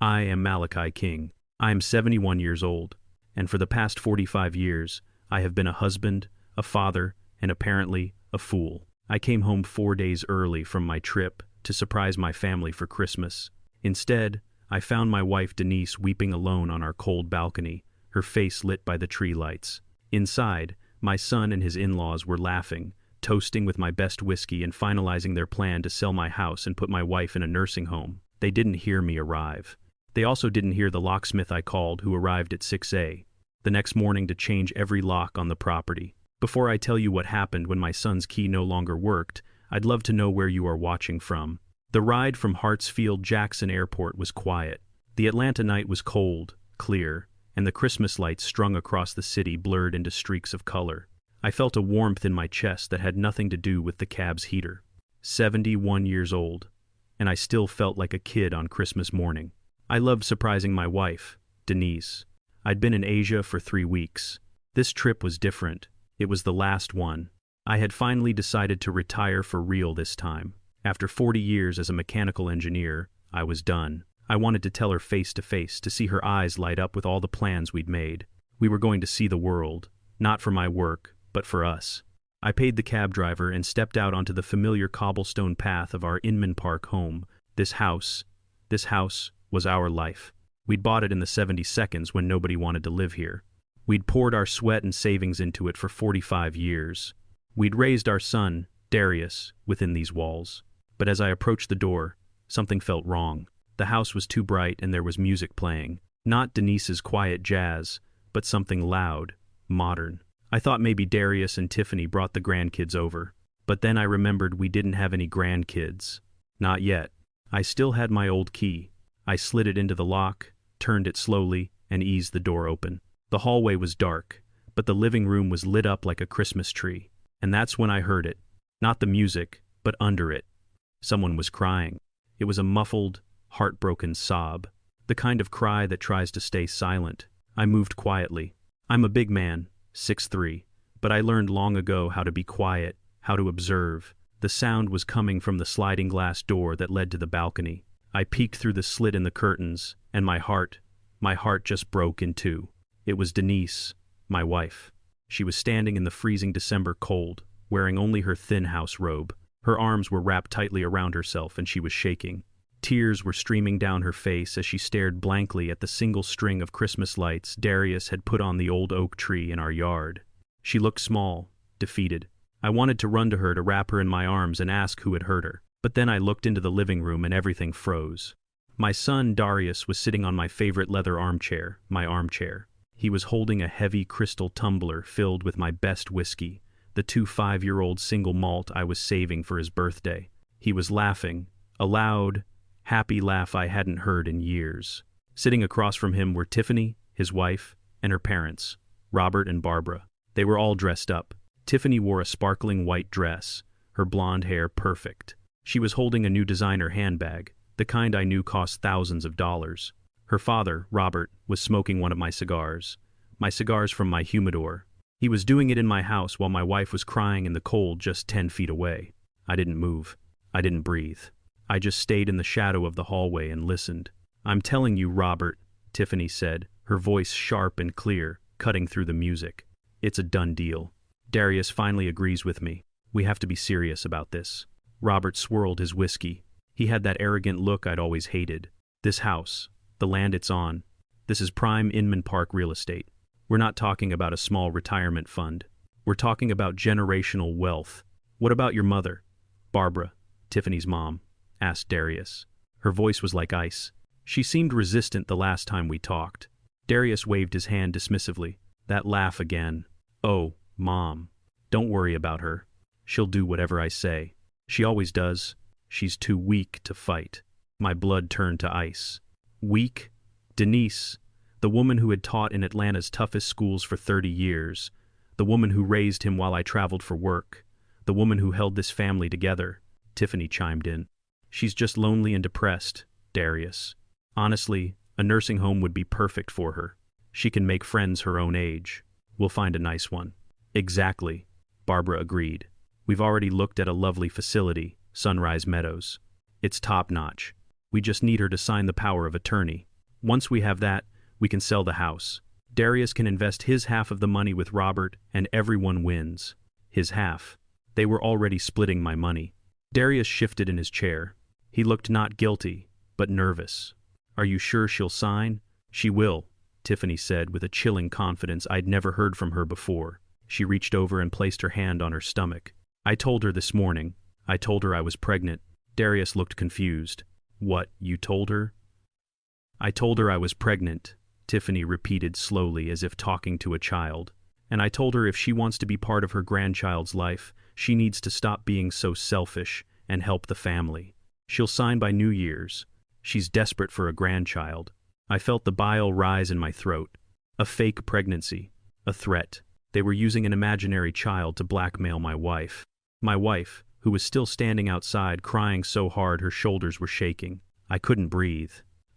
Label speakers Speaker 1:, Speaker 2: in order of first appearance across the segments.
Speaker 1: I am Malachi King. I am 71 years old, and for the past 45 years, I have been a husband, a father, and apparently, a fool. I came home 4 days early from my trip to surprise my family for Christmas. Instead, I found my wife Denise weeping alone on our cold balcony, her face lit by the tree lights. Inside, my son and his in-laws were laughing, toasting with my best whiskey and finalizing their plan to sell my house and put my wife in a nursing home. They didn't hear me arrive. They also didn't hear the locksmith I called, who arrived at 6 the next morning to change every lock on the property. Before I tell you what happened when my son's key no longer worked, I'd love to know where you are watching from. The ride from Hartsfield-Jackson Airport was quiet. The Atlanta night was cold, clear, and the Christmas lights strung across the city blurred into streaks of color. I felt a warmth in my chest that had nothing to do with the cab's heater. 71 years old, and I still felt like a kid on Christmas morning. I loved surprising my wife, Denise. I'd been in Asia for 3 weeks. This trip was different. It was the last one. I had finally decided to retire for real this time. After 40 years as a mechanical engineer, I was done. I wanted to tell her face to face, to see her eyes light up with all the plans we'd made. We were going to see the world, not for my work, but for us. I paid the cab driver and stepped out onto the familiar cobblestone path of our Inman Park home. This house was our life. We'd bought it in the 72nds when nobody wanted to live here. We'd poured our sweat and savings into it for 45 years. We'd raised our son, Darius, within these walls. But as I approached the door, something felt wrong. The house was too bright and there was music playing. Not Denise's quiet jazz, but something loud, modern. I thought maybe Darius and Tiffany brought the grandkids over. But then I remembered we didn't have any grandkids. Not yet. I still had my old key. I slid it into the lock, turned it slowly, and eased the door open. The hallway was dark, but the living room was lit up like a Christmas tree. And that's when I heard it. Not the music, but under it. Someone was crying. It was a muffled, heartbroken sob. The kind of cry that tries to stay silent. I moved quietly. I'm a big man, 6'3", but I learned long ago how to be quiet, how to observe. The sound was coming from the sliding glass door that led to the balcony. I peeked through the slit in the curtains, and my heart just broke in two. It was Denise, my wife. She was standing in the freezing December cold, wearing only her thin house robe. Her arms were wrapped tightly around herself and she was shaking. Tears were streaming down her face as she stared blankly at the single string of Christmas lights Darius had put on the old oak tree in our yard. She looked small, defeated. I wanted to run to her to wrap her in my arms and ask who had hurt her. But then I looked into the living room and everything froze. My son Darius was sitting on my favorite leather armchair, my armchair. He was holding a heavy crystal tumbler filled with my best whiskey, the 2 5-year-old single malt I was saving for his birthday. He was laughing, a loud, happy laugh I hadn't heard in years. Sitting across from him were Tiffany, his wife, and her parents, Robert and Barbara. They were all dressed up. Tiffany wore a sparkling white dress, her blonde hair perfect. She was holding a new designer handbag, the kind I knew cost thousands of dollars. Her father, Robert, was smoking one of my cigars from my humidor. He was doing it in my house while my wife was crying in the cold just 10 feet away. I didn't move. I didn't breathe. I just stayed in the shadow of the hallway and listened. "I'm telling you, Robert," Tiffany said, her voice sharp and clear, cutting through the music. "It's a done deal. Darius finally agrees with me. We have to be serious about this." Robert swirled his whiskey. He had that arrogant look I'd always hated. "This house, the land it's on, this is prime Inman Park real estate. We're not talking about a small retirement fund. We're talking about generational wealth." "What about your mother?" "Barbara, Tiffany's mom," asked Darius. Her voice was like ice. "She seemed resistant the last time we talked." Darius waved his hand dismissively. That laugh again. "Oh, Mom. Don't worry about her. She'll do whatever I say. She always does. She's too weak to fight." My blood turned to ice. Weak? Denise, the woman who had taught in Atlanta's toughest schools for 30 years, the woman who raised him while I traveled for work, the woman who held this family together. Tiffany chimed in. "She's just lonely and depressed, Darius. Honestly, a nursing home would be perfect for her. She can make friends her own age. We'll find a nice one." "Exactly," Barbara agreed. "We've already looked at a lovely facility, Sunrise Meadows. It's top-notch. We just need her to sign the power of attorney. Once we have that, we can sell the house. Darius can invest his half of the money with Robert, and everyone wins. His half. They were already splitting my money. Darius shifted in his chair. He looked not guilty, but nervous. Are you sure she'll sign? She will, Tiffany said with a chilling confidence I'd never heard from her before. She reached over and placed her hand on her stomach. I told her this morning. I told her I was pregnant. Darius looked confused. What, you told her? I told her I was pregnant, Tiffany repeated slowly as if talking to a child. And I told her if she wants to be part of her grandchild's life, she needs to stop being so selfish and help the family. She'll sign by New Year's. She's desperate for a grandchild. I felt the bile rise in my throat. A fake pregnancy. A threat. They were using an imaginary child to blackmail my wife. My wife, who was still standing outside crying so hard her shoulders were shaking. I couldn't breathe.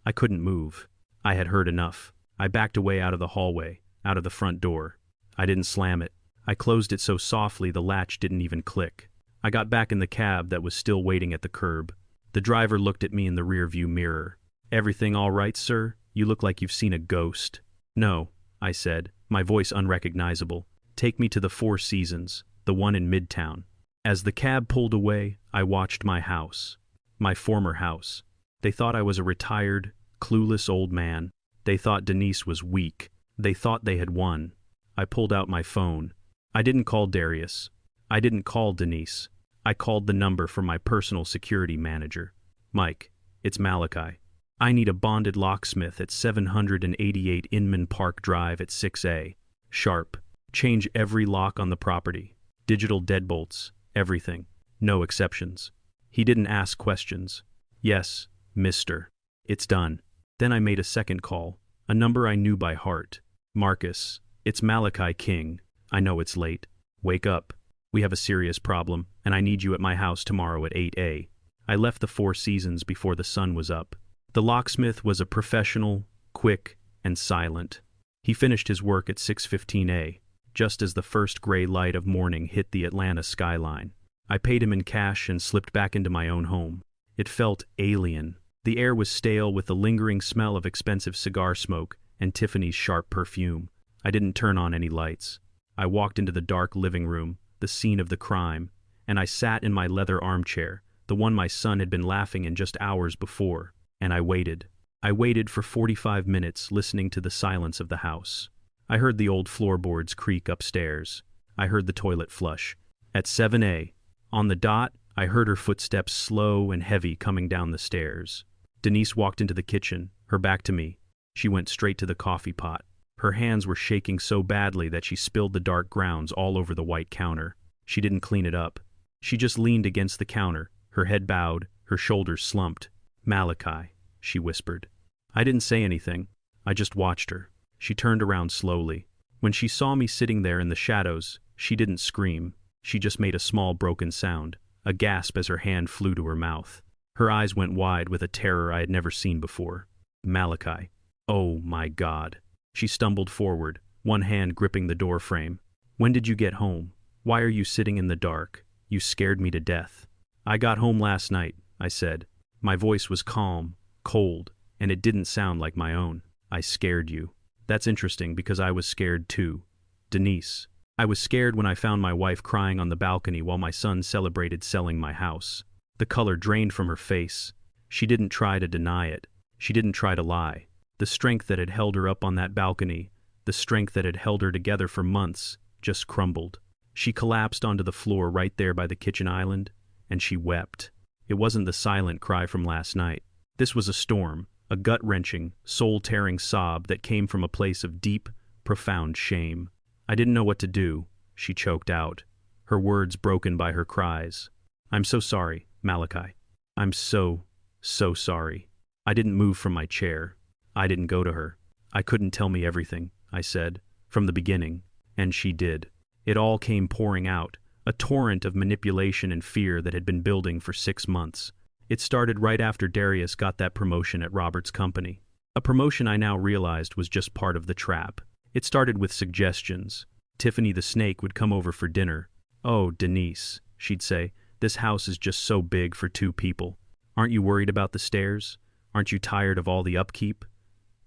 Speaker 1: I couldn't move. I had heard enough. I backed away out of the hallway, out of the front door. I didn't slam it. I closed it so softly the latch didn't even click. I got back in the cab that was still waiting at the curb. The driver looked at me in the rearview mirror. Everything all right, sir? You look like you've seen a ghost. No, I said, my voice unrecognizable. Take me to the Four Seasons, the one in Midtown. As the cab pulled away, I watched my house. My former house. They thought I was a retired, clueless old man. They thought Denise was weak. They thought they had won. I pulled out my phone. I didn't call Darius. I didn't call Denise. I called the number from my personal security manager. Mike, it's Malachi. I need a bonded locksmith at 788 Inman Park Drive at 6A. Sharp. Change every lock on the property. Digital deadbolts. Everything. No exceptions. He didn't ask questions. Yes, mister. It's done. Then I made a second call. A number I knew by heart. Marcus, it's Malachi King. I know it's late. Wake up. We have a serious problem, and I need you at my house tomorrow at 8A. I left the Four Seasons before the sun was up. The locksmith was a professional, quick, and silent. He finished his work at 6:15 just as the first gray light of morning hit the Atlanta skyline. I paid him in cash and slipped back into my own home. It felt alien. The air was stale with the lingering smell of expensive cigar smoke and Tiffany's sharp perfume. I didn't turn on any lights. I walked into the dark living room, the scene of the crime, and I sat in my leather armchair, the one my son had been laughing in just hours before, and I waited. I waited for 45 minutes, listening to the silence of the house. I heard the old floorboards creak upstairs. I heard the toilet flush. At 7A, on the dot, I heard her footsteps slow and heavy coming down the stairs. Denise walked into the kitchen, her back to me. She went straight to the coffee pot. Her hands were shaking so badly that she spilled the dark grounds all over the white counter. She didn't clean it up. She just leaned against the counter, her head bowed, her shoulders slumped. Malachi, she whispered. I didn't say anything. I just watched her. She turned around slowly. When she saw me sitting there in the shadows, she didn't scream. She just made a small broken sound, a gasp as her hand flew to her mouth. Her eyes went wide with a terror I had never seen before. Malachi. Oh my God. She stumbled forward, one hand gripping the door frame. When did you get home? Why are you sitting in the dark? You scared me to death. I got home last night, I said. My voice was calm, cold, and it didn't sound like my own. I scared you. That's interesting because I was scared too. Denise. I was scared when I found my wife crying on the balcony while my son celebrated selling my house. The color drained from her face. She didn't try to deny it. She didn't try to lie. The strength that had held her up on that balcony, the strength that had held her together for months, just crumbled. She collapsed onto the floor right there by the kitchen island, and she wept. It wasn't the silent cry from last night. This was a storm, a gut-wrenching, soul-tearing sob that came from a place of deep, profound shame. I didn't know what to do, she choked out, her words broken by her cries. I'm so sorry, Malachi. I'm so sorry. I didn't move from my chair. I didn't go to her. I couldn't tell me everything, I said, from the beginning, and she did. It all came pouring out, a torrent of manipulation and fear that had been building for 6 months. It started right after Darius got that promotion at Robert's company. A promotion I now realized was just part of the trap. It started with suggestions. Tiffany the snake would come over for dinner. Oh, Denise, she'd say, this house is just so big for 2 people. Aren't you worried about the stairs? Aren't you tired of all the upkeep?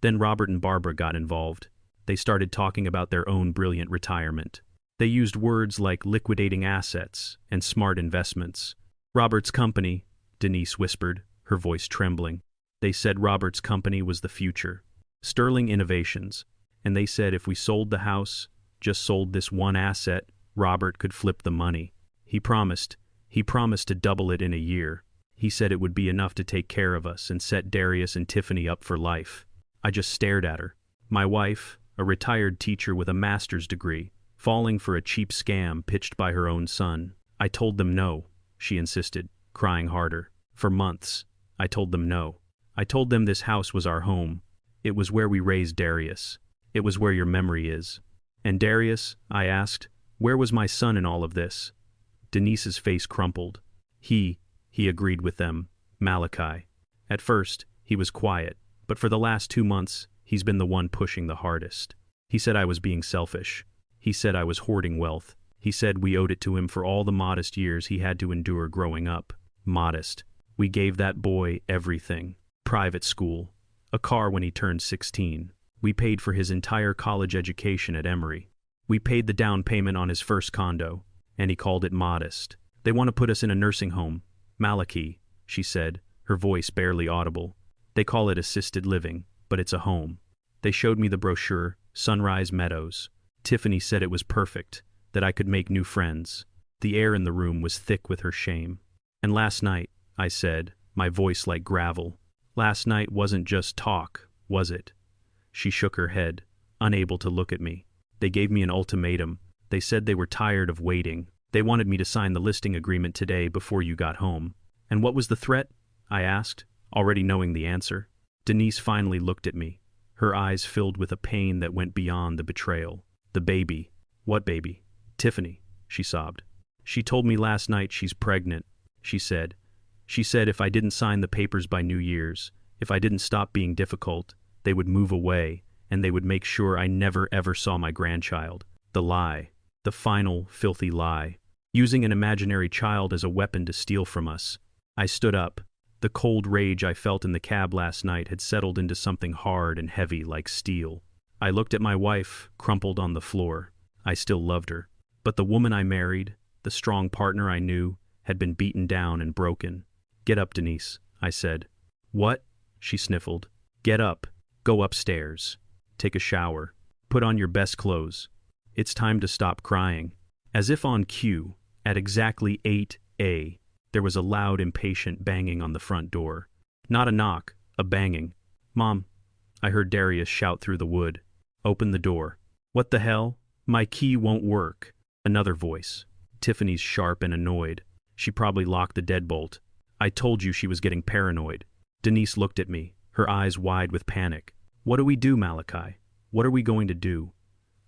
Speaker 1: Then Robert and Barbara got involved. They started talking about their own brilliant retirement. They used words like liquidating assets and smart investments. Robert's company, Denise whispered, her voice trembling. They said Robert's company was the future. Sterling Innovations. And they said if we sold the house, just sold this one asset, Robert could flip the money. He promised to double it in a year. He said it would be enough to take care of us and set Darius and Tiffany up for life. I just stared at her. My wife, a retired teacher with a master's degree, falling for a cheap scam pitched by her own son. I told them no, she insisted, crying harder. For months, I told them no. I told them this house was our home. It was where we raised Darius. It was where your memory is. And Darius, I asked, where was my son in all of this? Denise's face crumpled. He agreed with them, Malachi. At first, he was quiet, but for the last 2 months, he's been the one pushing the hardest. He said I was being selfish. He said I was hoarding wealth. He said we owed it to him for all the modest years he had to endure growing up. Modest. We gave that boy everything. Private school. A car when he turned 16. We paid for his entire college education at Emory. We paid the down payment on his first condo, and he called it modest. They want to put us in a nursing home. Malachi, she said, her voice barely audible. They call it assisted living, but it's a home. They showed me the brochure, Sunrise Meadows. Tiffany said it was perfect, that I could make new friends. The air in the room was thick with her shame. And last night, I said, my voice like gravel, last night wasn't just talk, was it? She shook her head, unable to look at me. They gave me an ultimatum. They said they were tired of waiting. They wanted me to sign the listing agreement today before you got home. And what was the threat? I asked, already knowing the answer. Denise finally looked at me, her eyes filled with a pain that went beyond the betrayal. The baby. What baby? Tiffany, she sobbed. She told me last night she's pregnant, she said. She said if I didn't sign the papers by New Year's, if I didn't stop being difficult, they would move away, and they would make sure I never ever saw my grandchild. The lie. The final, filthy lie. Using an imaginary child as a weapon to steal from us. I stood up. The cold rage I felt in the cab last night had settled into something hard and heavy like steel. I looked at my wife, crumpled on the floor. I still loved her. But the woman I married, the strong partner I knew, had been beaten down and broken. Get up, Denise, I said. What? She sniffled. Get up. Go upstairs. Take a shower. Put on your best clothes. It's time to stop crying. As if on cue, at exactly 8 there was a loud, impatient banging on the front door. Not a knock, a banging. Mom, I heard Darius shout through the wood. Open the door. What the hell? My key won't work. Another voice. Tiffany's sharp and annoyed. She probably locked the deadbolt. I told you she was getting paranoid. Denise looked at me, her eyes wide with panic. What do we do, Malachi? What are we going to do?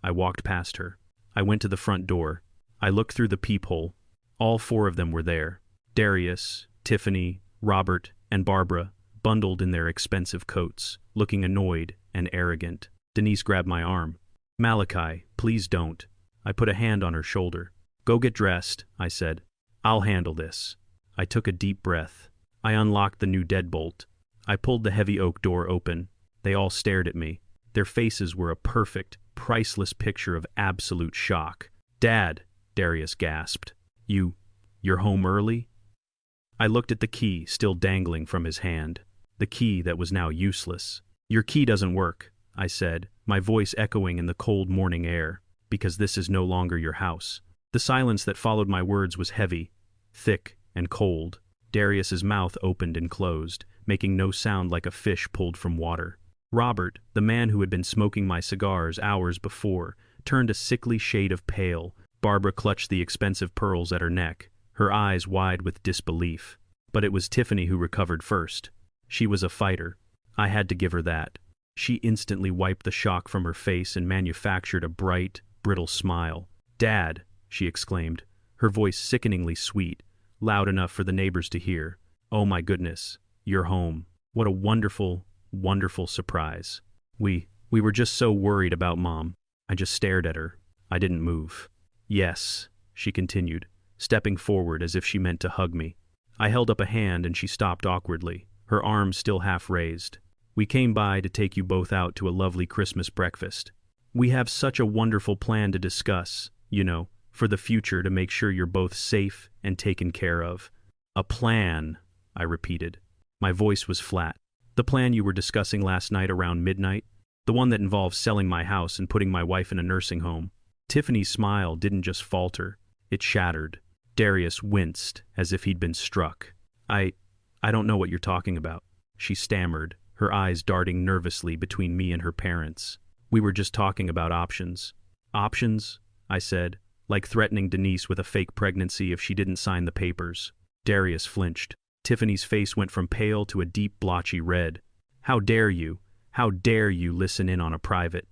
Speaker 1: I walked past her. I went to the front door. I looked through the peephole. All 4 of them were there. Darius, Tiffany, Robert, and Barbara, bundled in their expensive coats, looking annoyed and arrogant. Denise grabbed my arm. Malachi, please don't. I put a hand on her shoulder. Go get dressed, I said. I'll handle this. I took a deep breath. I unlocked the new deadbolt. I pulled the heavy oak door open. They all stared at me. Their faces were a perfect, priceless picture of absolute shock. Dad, Darius gasped. You're home early? I looked at the key still dangling from his hand. The key that was now useless. Your key doesn't work, I said, my voice echoing in the cold morning air, because this is no longer your house. The silence that followed my words was heavy, thick, and cold. Darius's mouth opened and closed, making no sound like a fish pulled from water. Robert, the man who had been smoking my cigars hours before, turned a sickly shade of pale. Barbara clutched the expensive pearls at her neck, her eyes wide with disbelief. But it was Tiffany who recovered first. She was a fighter. I had to give her that. She instantly wiped the shock from her face and manufactured a bright, brittle smile. Dad, she exclaimed, her voice sickeningly sweet, loud enough for the neighbors to hear. Oh my goodness, you're home. What a wonderful, wonderful surprise. We were just so worried about Mom. I just stared at her. I didn't move. Yes, she continued, stepping forward as if she meant to hug me. I held up a hand and she stopped awkwardly. her arms still half raised. "We came by to take you both out to a lovely Christmas breakfast. We have such a wonderful plan to discuss, for the future to make sure you're both safe and taken care of." "A plan," I repeated. My voice was flat. "The plan you were discussing last night around midnight? The one that involves selling my house and putting my wife in a nursing home?" Tiffany's smile didn't just falter, it shattered. Darius winced as if he'd been struck. I don't know what you're talking about," she stammered, her eyes darting nervously between me and her parents. "We were just talking about options." "Options?" I said, like threatening Denise with a fake pregnancy if she didn't sign the papers. Darius flinched. Tiffany's face went from pale to a deep blotchy red. How dare you listen in on a private?"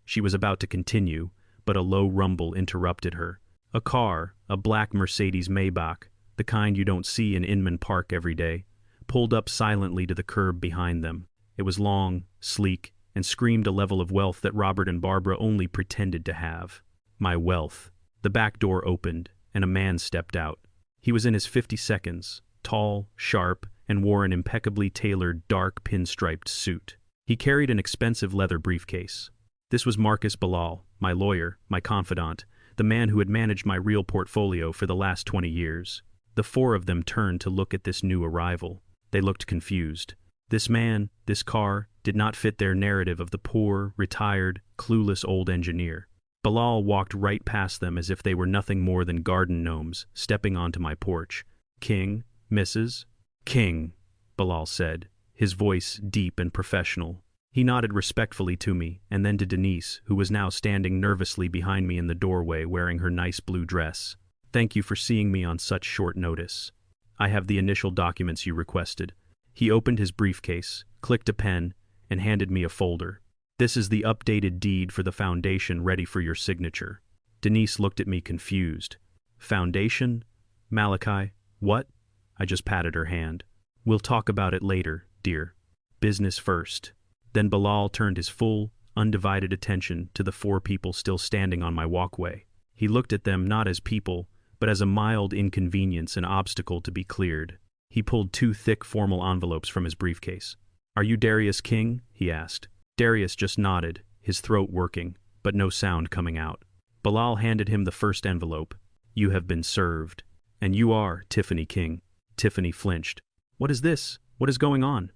Speaker 1: She was about to continue, but a low rumble interrupted her. A car, a black Mercedes Maybach, the kind you don't see in Inman Park every day, pulled up silently to the curb behind them. It was long, sleek, and screamed a level of wealth that Robert and Barbara only pretended to have. My wealth. The back door opened, and a man stepped out. He was in his 52nds, tall, sharp, and wore an impeccably tailored dark pinstriped suit. He carried an expensive leather briefcase. This was Marcus Bilal, my lawyer, my confidant, the man who had managed my real portfolio for the last 20 years. The four of them turned to look at this new arrival. They looked confused. This man, this car, did not fit their narrative of the poor, retired, clueless old engineer. Bilal walked right past them as if they were nothing more than garden gnomes, stepping onto my porch. "King, Mrs. "King," Bilal said, his voice deep and professional. He nodded respectfully to me, and then to Denise, who was now standing nervously behind me in the doorway wearing her nice blue dress. "Thank you for seeing me on such short notice. I have the initial documents you requested." He opened his briefcase, clicked a pen, and handed me a folder. "This is the updated deed for the foundation ready for your signature." Denise looked at me confused. "Foundation? Malachi, what?" I just patted her hand. "We'll talk about it later, dear. Business first." Then Bilal turned his full, undivided attention to the four people still standing on my walkway. He looked at them not as people, but as a mild inconvenience and obstacle to be cleared. He pulled 2 thick formal envelopes from his briefcase. "Are you Darius King?" he asked. Darius just nodded, his throat working, but no sound coming out. Bilal handed him the first envelope. "You have been served. And you are Tiffany King." Tiffany flinched. "What is this? What is going on?"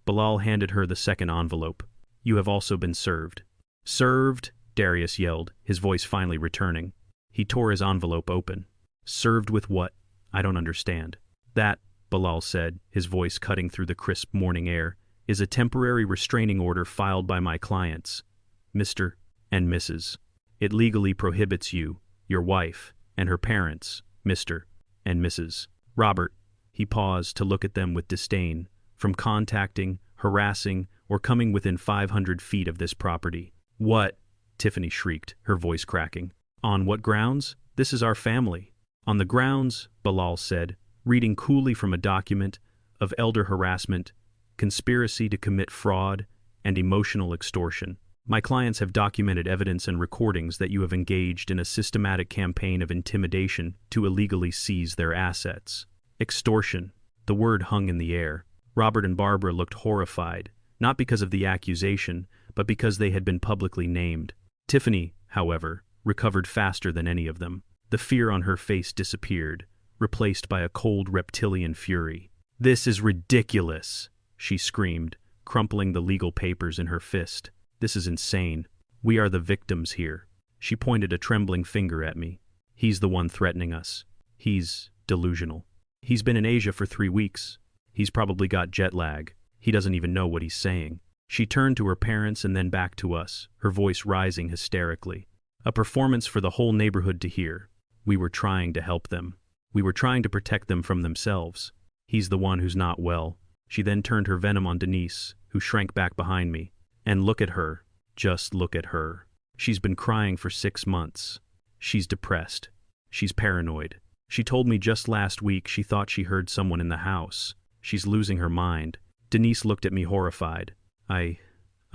Speaker 1: Bilal handed her the second envelope. "You have also been served." "Served?" Darius yelled, his voice finally returning. He tore his envelope open. "Served with what? I don't understand." "That," Bilal said, his voice cutting through the crisp morning air, "is a temporary restraining order filed by my clients, Mr. and Mrs. It legally prohibits you, your wife, and her parents, Mr. and Mrs. Robert." He paused to look at them with disdain, "from contacting, harassing, or coming within 500 feet of this property." "What?" Tiffany shrieked, her voice cracking. "On what grounds? This is our family." "On the grounds," Bilal said, reading coolly from a document, "of elder harassment, conspiracy to commit fraud, and emotional extortion. My clients have documented evidence and recordings that you have engaged in a systematic campaign of intimidation to illegally seize their assets." Extortion. The word hung in the air. Robert and Barbara looked horrified, not because of the accusation, but because they had been publicly named. Tiffany, however, recovered faster than any of them. The fear on her face disappeared, replaced by a cold reptilian fury. "This is ridiculous," she screamed, crumpling the legal papers in her fist. "This is insane. We are the victims here." She pointed a trembling finger at me. "He's the one threatening us. He's delusional. He's been in Asia for 3 weeks. He's probably got jet lag. He doesn't even know what he's saying." She turned to her parents and then back to us, her voice rising hysterically. A performance for the whole neighborhood to hear. We were trying to help them. We were trying to protect them from themselves. He's the one who's not well. She then turned her venom on Denise, who shrank back behind me. "And look at her. Just look at her. She's been crying for 6 months. She's depressed. She's paranoid. She told me just last week she thought she heard someone in the house. She's losing her mind." Denise looked at me horrified. I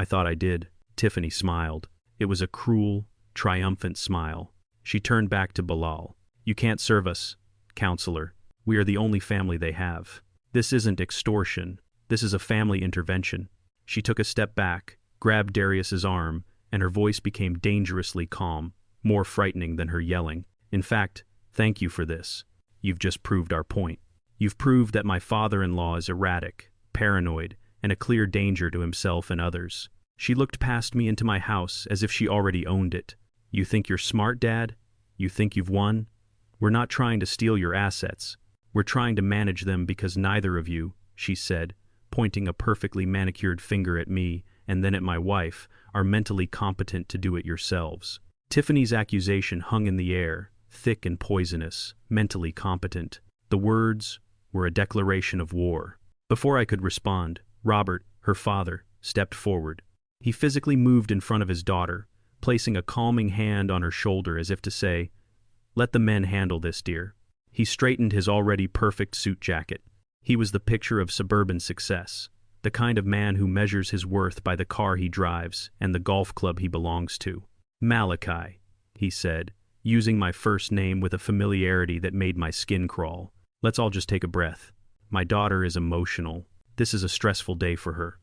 Speaker 1: thought I did." Tiffany smiled. It was a cruel, triumphant smile. She turned back to Bilal. "You can't serve us, counselor. We are the only family they have. This isn't extortion. This is a family intervention. She took a step back, grabbed Darius's arm, and her voice became dangerously calm, more frightening than her yelling. In fact, thank you for this. You've just proved our point. You've proved that my father-in-law is erratic, paranoid, and a clear danger to himself and others. She looked past me into my house as if she already owned it. You think you're smart, Dad? You think you've won? We're not trying to steal your assets. We're trying to manage them because neither of you, she said, pointing a perfectly manicured finger at me and then at my wife, are mentally competent to do it yourselves. Tiffany's accusation hung in the air, thick and poisonous, mentally competent. The words were a declaration of war. Before I could respond, Robert, her father, stepped forward. He physically moved in front of his daughter, placing a calming hand on her shoulder as if to say, "Let the men handle this, dear." He straightened his already perfect suit jacket. He was the picture of suburban success, the kind of man who measures his worth by the car he drives and the golf club he belongs to. "Malachi," he said, using my first name with a familiarity that made my skin crawl. "Let's all just take a breath. My daughter is emotional. This is a stressful day for her.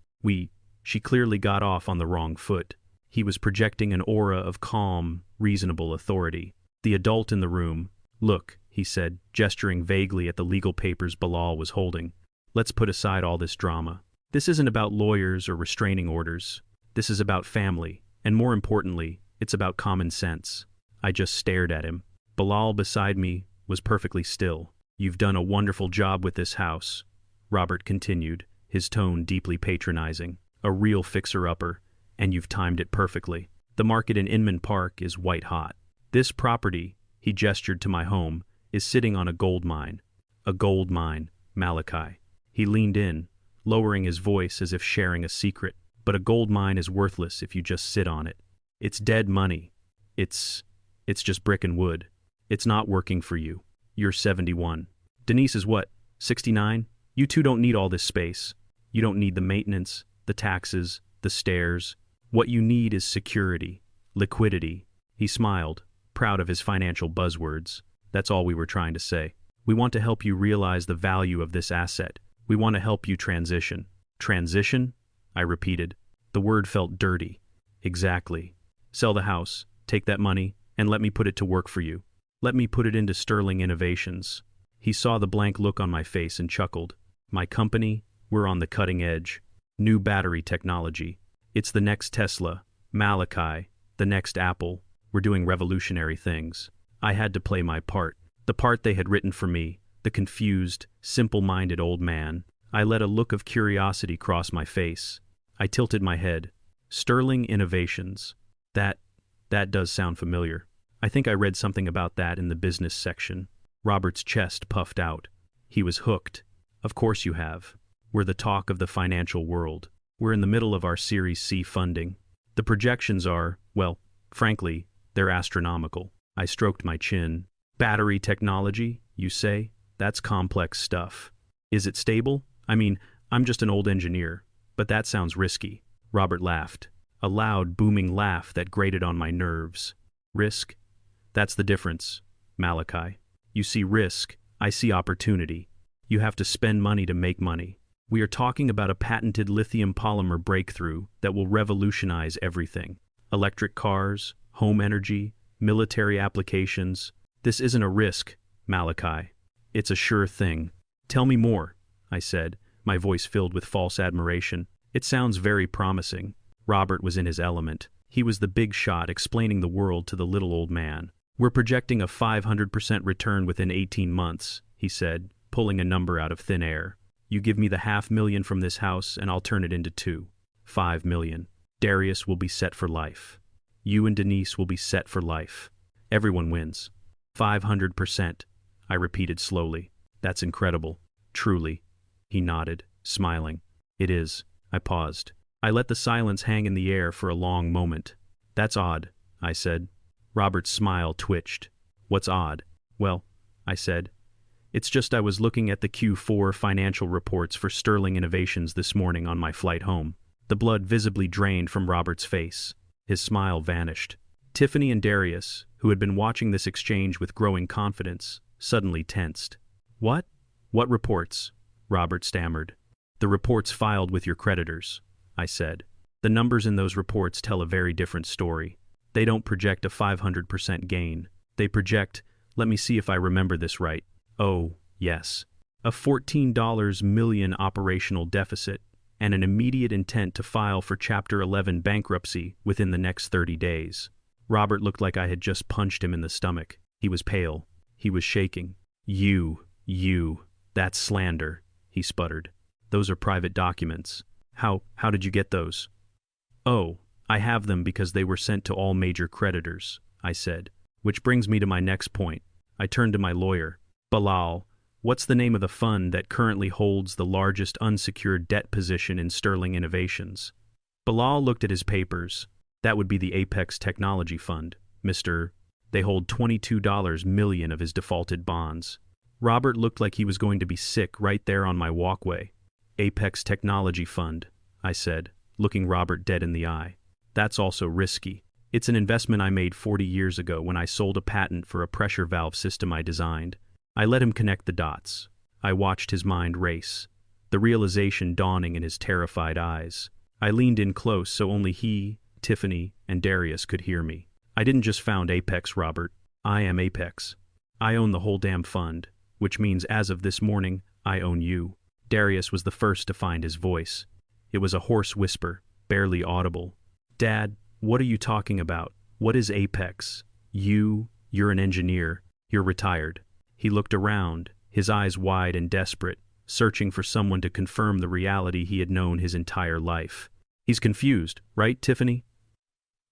Speaker 1: She clearly got off on the wrong foot." He was projecting an aura of calm, reasonable authority. The adult in the room, "Look," he said, gesturing vaguely at the legal papers Bilal was holding. "Let's put aside all this drama. This isn't about lawyers or restraining orders. This is about family, and more importantly, it's about common sense." I just stared at him. Bilal beside me was perfectly still. "You've done a wonderful job with this house," Robert continued, his tone deeply patronizing. "A real fixer-upper, and you've timed it perfectly. The market in Inman Park is white-hot. This property," he gestured to my home, "is sitting on a gold mine." "A gold mine, Malachi." He leaned in, lowering his voice as if sharing a secret. "But a gold mine is worthless if you just sit on it. It's dead money. It's just brick and wood. It's not working for you. You're 71. Denise is what, 69? You two don't need all this space. You don't need the maintenance, the taxes, the stairs. What you need is security, liquidity." He smiled, proud of his financial buzzwords. "That's all we were trying to say. We want to help you realize the value of this asset. We want to help you transition." "Transition?" I repeated. The word felt dirty. "Exactly. Sell the house, take that money, and let me put it to work for you. Let me put it into Sterling Innovations." He saw the blank look on my face and chuckled. "My company, we're on the cutting edge. New battery technology. It's the next Tesla, Malachi, the next Apple. We're doing revolutionary things." I had to play my part. The part they had written for me, the confused, simple-minded old man. I let a look of curiosity cross my face. I tilted my head. Sterling Innovations. That does sound familiar. I think I read something about that in the business section. Robert's chest puffed out. He was hooked. "Of course you have. We're the talk of the financial world. We're in the middle of our Series C funding. The projections are, well, frankly, they're astronomical." I stroked my chin. "Battery technology, you say? That's complex stuff. Is it stable? I mean, I'm just an old engineer, but that sounds risky." Robert laughed. A loud, booming laugh that grated on my nerves. "Risk? That's the difference, Malachi. You see risk, I see opportunity. You have to spend money to make money. We are talking about a patented lithium polymer breakthrough that will revolutionize everything. Electric cars, home energy, military applications. This isn't a risk, Malachi. It's a sure thing." "Tell me more," I said, my voice filled with false admiration. "It sounds very promising." Robert was in his element. He was the big shot explaining the world to the little old man. "We're projecting a 500% return within 18 months, he said, pulling a number out of thin air. "You give me the $500,000 from this house and I'll turn it into $5 million. Darius will be set for life. You and Denise will be set for life. Everyone wins. 500%, I repeated slowly. "That's incredible. Truly." He nodded, smiling. "It is." I paused. I let the silence hang in the air for a long moment. "That's odd," I said. Robert's smile twitched. "What's odd?" "Well," I said, "it's just I was looking at the Q4 financial reports for Sterling Innovations this morning on my flight home." The blood visibly drained from Robert's face. His smile vanished. Tiffany and Darius, who had been watching this exchange with growing confidence, suddenly tensed. "What? What reports?" Robert stammered. The reports filed with your creditors, I said. The numbers in those reports tell a very different story. They don't project a 500% gain. They project, let me see if I remember this right. Oh, yes. A $14 million operational deficit and an immediate intent to file for Chapter 11 bankruptcy within the next 30 days. Robert looked like I had just punched him in the stomach. He was pale. He was shaking. That's slander, he sputtered. Those are private documents. How did you get those? Oh, I have them because they were sent to all major creditors, I said. Which brings me to my next point. I turned to my lawyer. Bilal, what's the name of the fund that currently holds the largest unsecured debt position in Sterling Innovations? Bilal looked at his papers. That would be the Apex Technology Fund, Mr. They hold $22 million of his defaulted bonds. Robert looked like he was going to be sick right there on my walkway. Apex Technology Fund, I said, looking Robert dead in the eye. That's also risky. It's an investment I made 40 years ago when I sold a patent for a pressure valve system I designed. I let him connect the dots. I watched his mind race, the realization dawning in his terrified eyes. I leaned in close so only he, Tiffany, and Darius could hear me. I didn't just found Apex, Robert. I am Apex. I own the whole damn fund, which means as of this morning, I own you. Darius was the first to find his voice. It was a hoarse whisper, barely audible. Dad, what are you talking about? What is Apex? You're an engineer. You're retired. He looked around, his eyes wide and desperate, searching for someone to confirm the reality he had known his entire life. He's confused, right, Tiffany?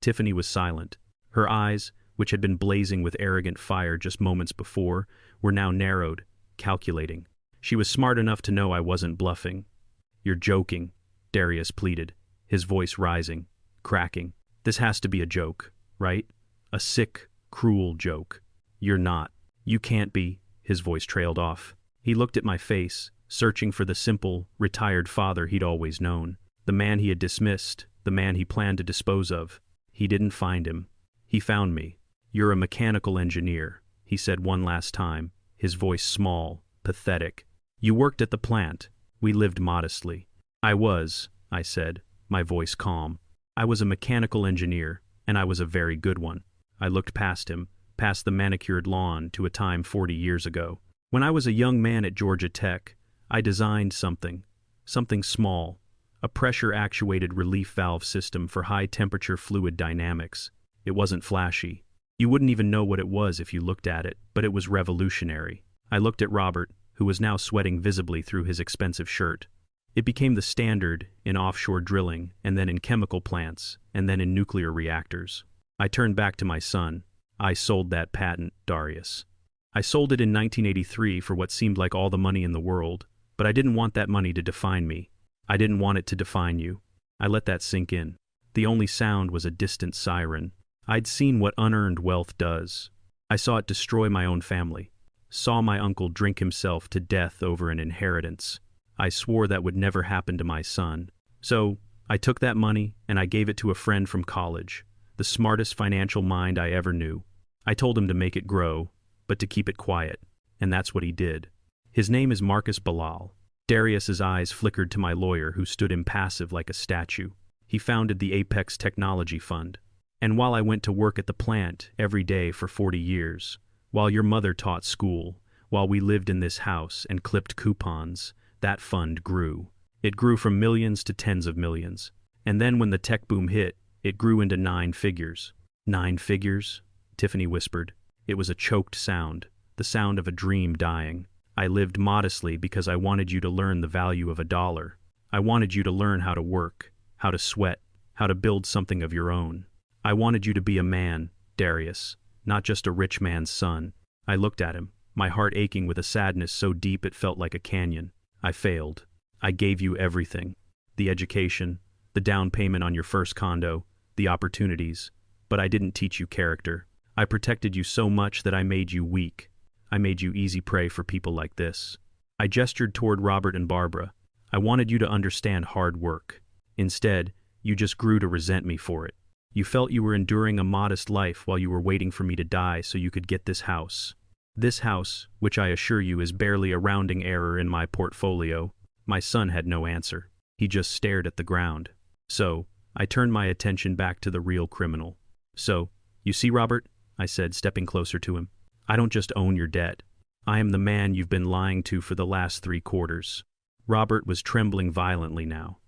Speaker 1: Tiffany was silent. Her eyes, which had been blazing with arrogant fire just moments before, were now narrowed, calculating. She was smart enough to know I wasn't bluffing. You're joking, Darius pleaded, his voice rising, cracking. This has to be a joke, right? A sick, cruel joke. You're not. You can't be, his voice trailed off. He looked at my face, searching for the simple, retired father he'd always known. The man he had dismissed, the man he planned to dispose of. He didn't find him. He found me. You're a mechanical engineer, he said one last time, his voice small, pathetic. You worked at the plant. We lived modestly. I said, my voice calm. I was a mechanical engineer, and I was a very good one. I looked past him, past the manicured lawn to a time 40 years ago. When I was a young man at Georgia Tech, I designed something small, a pressure-actuated relief valve system for high-temperature fluid dynamics. It wasn't flashy. You wouldn't even know what it was if you looked at it, but it was revolutionary. I looked at Robert, who was now sweating visibly through his expensive shirt. It became the standard in offshore drilling, and then in chemical plants, and then in nuclear reactors. I turned back to my son. I sold that patent, Darius. I sold it in 1983 for what seemed like all the money in the world, but I didn't want that money to define me. I didn't want it to define you. I let that sink in. The only sound was a distant siren. I'd seen what unearned wealth does. I saw it destroy my own family. Saw my uncle drink himself to death over an inheritance. I swore that would never happen to my son. So, I took that money and I gave it to a friend from college, the smartest financial mind I ever knew. I told him to make it grow, but to keep it quiet, and that's what he did. His name is Marcus Bilal. Darius's eyes flickered to my lawyer, who stood impassive like a statue. He founded the Apex Technology Fund. And while I went to work at the plant every day for 40 years, while your mother taught school, while we lived in this house and clipped coupons, that fund grew. It grew from millions to tens of millions. And then when the tech boom hit, it grew into 9 figures. 9 figures? Tiffany whispered. It was a choked sound, the sound of a dream dying. I lived modestly because I wanted you to learn the value of $1. I wanted you to learn how to work, how to sweat, how to build something of your own. I wanted you to be a man, Darius, not just a rich man's son. I looked at him, my heart aching with a sadness so deep it felt like a canyon. I failed. I gave you everything. The education, the down payment on your first condo, the opportunities. But I didn't teach you character. I protected you so much that I made you weak. I made you easy prey for people like this. I gestured toward Robert and Barbara. I wanted you to understand hard work. Instead, you just grew to resent me for it. You felt you were enduring a modest life while you were waiting for me to die so you could get this house. This house, which I assure you is barely a rounding error in my portfolio. My son had no answer. He just stared at the ground. So, I turned my attention back to the real criminal. So, you see, Robert, I said, stepping closer to him, I don't just own your debt. I am the man you've been lying to for the last 3 quarters. Robert was trembling violently now.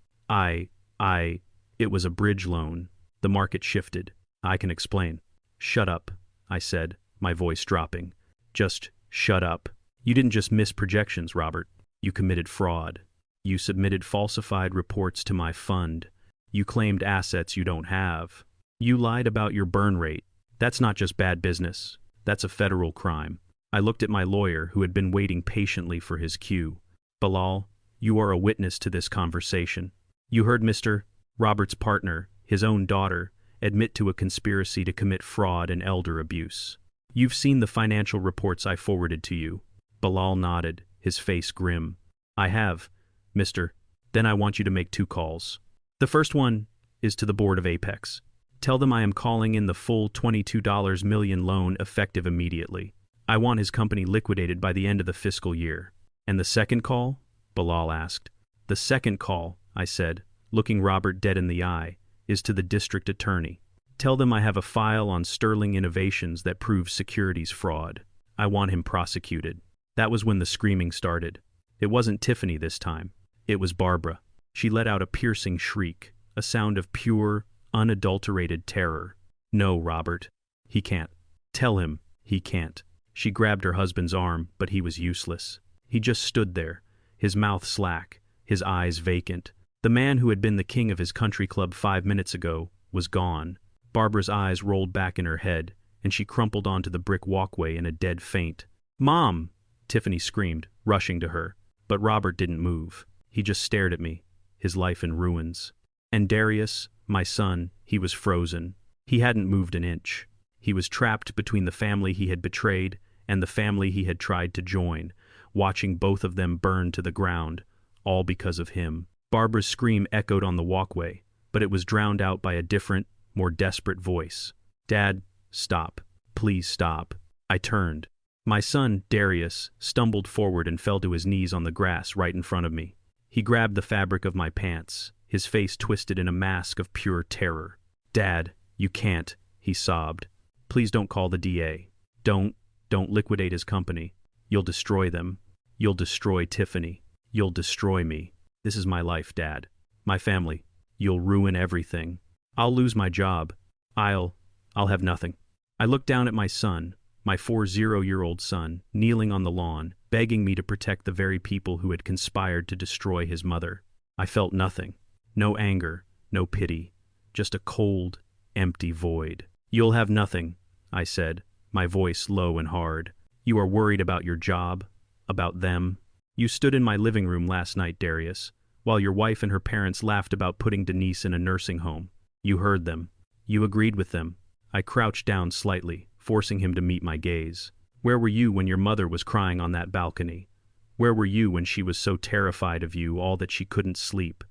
Speaker 1: It was a bridge loan. The market shifted. I can explain. Shut up, I said, my voice dropping. Just shut up. You didn't just miss projections, Robert. You committed fraud. You submitted falsified reports to my fund. You claimed assets you don't have. You lied about your burn rate. That's not just bad business. That's a federal crime. I looked at my lawyer, who had been waiting patiently for his cue. Bilal, you are a witness to this conversation. You heard Mr. Robert's partner, his own daughter, admit to a conspiracy to commit fraud and elder abuse. You've seen the financial reports I forwarded to you. Bilal nodded, his face grim. I have, Mr. Then I want you to make 2 calls. The first one is to the board of Apex. Tell them I am calling in the full $22 million loan effective immediately. I want his company liquidated by the end of the fiscal year. And the second call? Bilal asked. The second call, I said, looking Robert dead in the eye, is to the district attorney. Tell them I have a file on Sterling Innovations that proves securities fraud. I want him prosecuted. That was when the screaming started. It wasn't Tiffany this time. It was Barbara. She let out a piercing shriek, a sound of pure, unadulterated terror. No, Robert. He can't. Tell him he can't. She grabbed her husband's arm, but he was useless. He just stood there, his mouth slack, his eyes vacant. The man who had been the king of his country club 5 minutes ago was gone. Barbara's eyes rolled back in her head, and she crumpled onto the brick walkway in a dead faint. Mom! Tiffany screamed, rushing to her. But Robert didn't move. He just stared at me, his life in ruins. And Darius, my son, he was frozen. He hadn't moved an inch. He was trapped between the family he had betrayed and the family he had tried to join, watching both of them burn to the ground, all because of him. Barbara's scream echoed on the walkway, but it was drowned out by a different, more desperate voice. Dad, stop. Please stop. I turned. My son, Darius, stumbled forward and fell to his knees on the grass right in front of me. He grabbed the fabric of my pants, his face twisted in a mask of pure terror. Dad, you can't, he sobbed. Please don't call the DA. Don't liquidate his company. You'll destroy them. You'll destroy Tiffany. You'll destroy me. This is my life, Dad. My family. You'll ruin everything. I'll lose my job. I'll have nothing. I looked down at my son, my 40-year-old son, kneeling on the lawn, begging me to protect the very people who had conspired to destroy his mother. I felt nothing. No anger, no pity. Just a cold, empty void. You'll have nothing, I said, my voice low and hard. You are worried about your job, about them. You stood in my living room last night, Darius, while your wife and her parents laughed about putting Denise in a nursing home. You heard them. You agreed with them. I crouched down slightly, forcing him to meet my gaze. Where were you when your mother was crying on that balcony? Where were you when she was so terrified of you all that she couldn't sleep?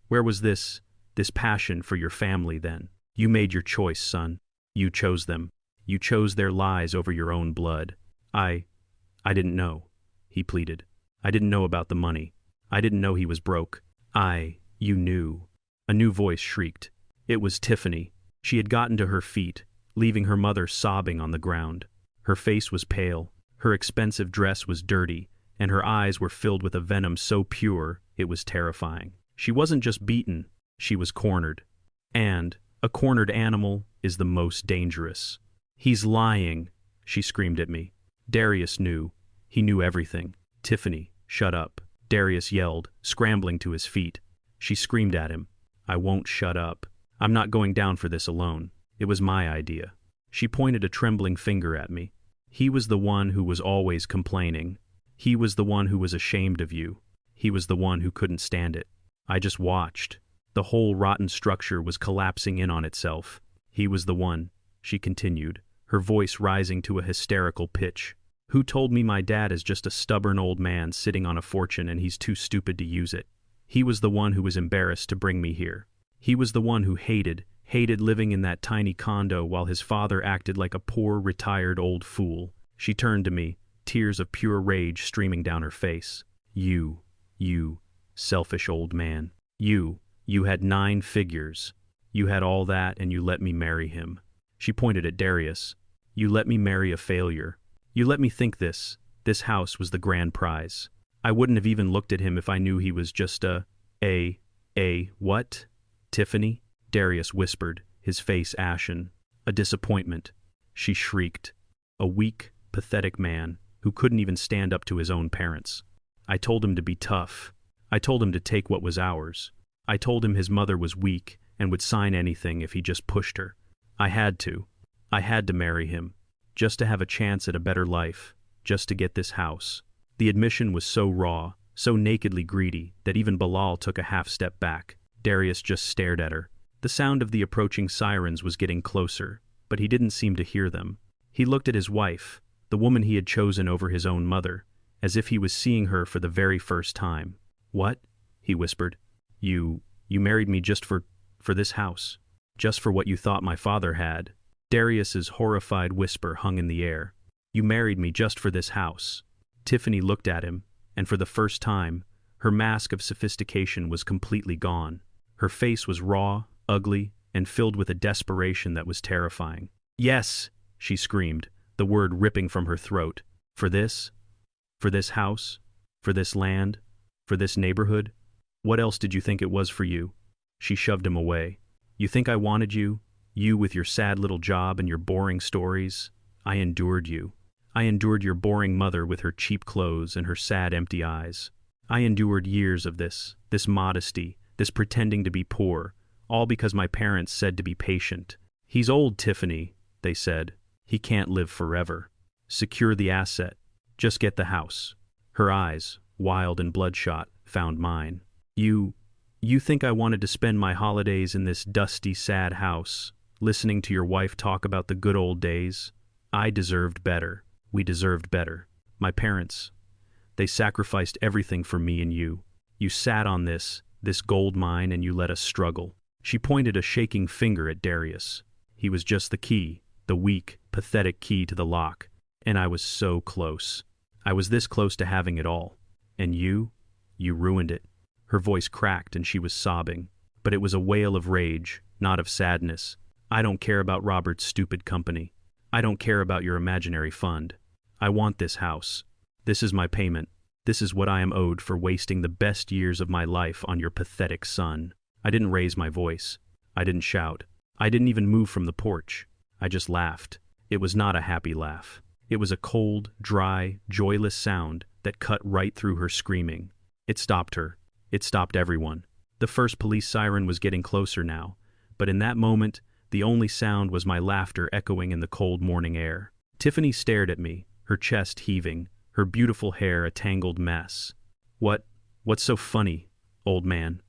Speaker 1: Where was this passion for your family then? You made your choice, son. You chose them. You chose their lies over your own blood. I didn't know, he pleaded. I didn't know about the money. I didn't know he was broke. You knew. A new voice shrieked. It was Tiffany. She had gotten to her feet, leaving her mother sobbing on the ground. Her face was pale, her expensive dress was dirty, and her eyes were filled with a venom so pure it was terrifying. She wasn't just beaten, she was cornered. And a cornered animal is the most dangerous. He's lying, she screamed at me. Darius knew. He knew everything. Tiffany, shut up. Darius yelled, scrambling to his feet. She screamed at him. I won't shut up. I'm not going down for this alone. It was my idea. She pointed a trembling finger at me. He was the one who was always complaining. He was the one who was ashamed of you. He was the one who couldn't stand it. I just watched. The whole rotten structure was collapsing in on itself. He was the one, she continued, her voice rising to a hysterical pitch. Who told me my dad is just a stubborn old man sitting on a fortune and he's too stupid to use it? He was the one who was embarrassed to bring me here. He was the one who hated living in that tiny condo while his father acted like a poor, retired old fool. She turned to me, tears of pure rage streaming down her face. You selfish old man. You had 9 figures. You had all that and you let me marry him. She pointed at Darius. You let me marry a failure. You let me think this house was the grand prize. I wouldn't have even looked at him if I knew he was just what? Tiffany? Darius whispered, his face ashen. A disappointment. She shrieked. A weak, pathetic man who couldn't even stand up to his own parents. I told him to be tough. I told him to take what was ours. I told him his mother was weak and would sign anything if he just pushed her. I had to. I had to marry him, just to have a chance at a better life, just to get this house. The admission was so raw, so nakedly greedy, that even Bilal took a half step back. Darius just stared at her. The sound of the approaching sirens was getting closer, but he didn't seem to hear them. He looked at his wife, the woman he had chosen over his own mother, as if he was seeing her for the very first time. What? He whispered. You married me just for this house. Just for what you thought my father had. Darius's horrified whisper hung in the air. You married me just for this house. Tiffany looked at him, and for the first time, her mask of sophistication was completely gone. Her face was raw, ugly, and filled with a desperation that was terrifying. Yes, she screamed, the word ripping from her throat. For this? For this house? For this land? For this neighborhood? What else did you think it was for you? She shoved him away. You think I wanted you? You with your sad little job and your boring stories? I endured you. I endured your boring mother with her cheap clothes and her sad empty eyes. I endured years of this modesty, this pretending to be poor, all because my parents said to be patient. He's old, Tiffany, they said. He can't live forever. Secure the asset. Just get the house. Her eyes, wild and bloodshot, found mine. You think I wanted to spend my holidays in this dusty, sad house, listening to your wife talk about the good old days? I deserved better. We deserved better. My parents, they sacrificed everything for me and you. You sat on this gold mine, and you let us struggle. She pointed a shaking finger at Darius. He was just the key, the weak, pathetic key to the lock, and I was so close. I was this close to having it all. And you ruined it. Her voice cracked and she was sobbing, but it was a wail of rage, not of sadness. I don't care about Robert's stupid company. I don't care about your imaginary fund. I want this house. This is my payment. This is what I am owed for wasting the best years of my life on your pathetic son. I didn't raise my voice. I didn't shout. I didn't even move from the porch. I just laughed. It was not a happy laugh. It was a cold, dry, joyless sound that cut right through her screaming. It stopped her. It stopped everyone. The first police siren was getting closer now, but in that moment, the only sound was my laughter echoing in the cold morning air. Tiffany stared at me, her chest heaving, her beautiful hair a tangled mess. What's so funny, old man?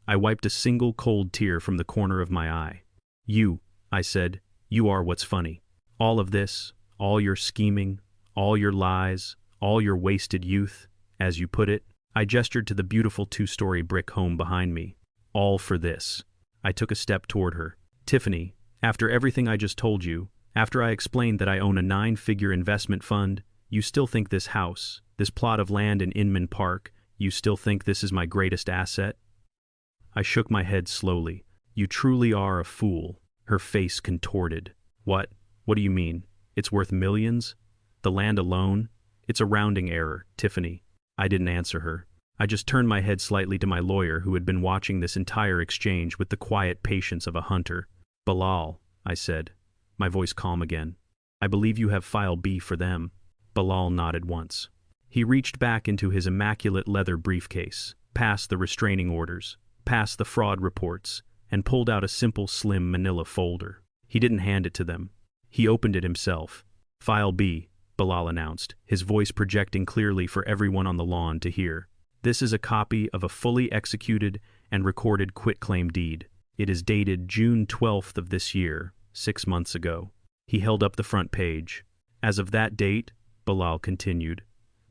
Speaker 1: I wiped a single cold tear from the corner of my eye. You, I said, you are what's funny. All of this, all your scheming, all your lies, all your wasted youth, as you put it. I gestured to the beautiful 2-story brick home behind me. All for this. I took a step toward her. Tiffany, after everything I just told you, after I explained that I own a 9-figure investment fund, you still think this house, this plot of land in Inman Park, you still think this is my greatest asset? I shook my head slowly. You truly are a fool. Her face contorted. What do you mean? It's worth millions? The land alone? It's a rounding error, Tiffany. I didn't answer her. I just turned my head slightly to my lawyer, who had been watching this entire exchange with the quiet patience of a hunter. Bilal, I said, my voice calm again. I believe you have file B for them. Bilal nodded once. He reached back into his immaculate leather briefcase, past the restraining orders, past the fraud reports, and pulled out a simple, slim manila folder. He didn't hand it to them. He opened it himself. File B, Bilal announced, his voice projecting clearly for everyone on the lawn to hear. This is a copy of a fully executed and recorded quitclaim deed. It is dated June 12th of this year, 6 months ago. He held up the front page. As of that date, Bilal continued,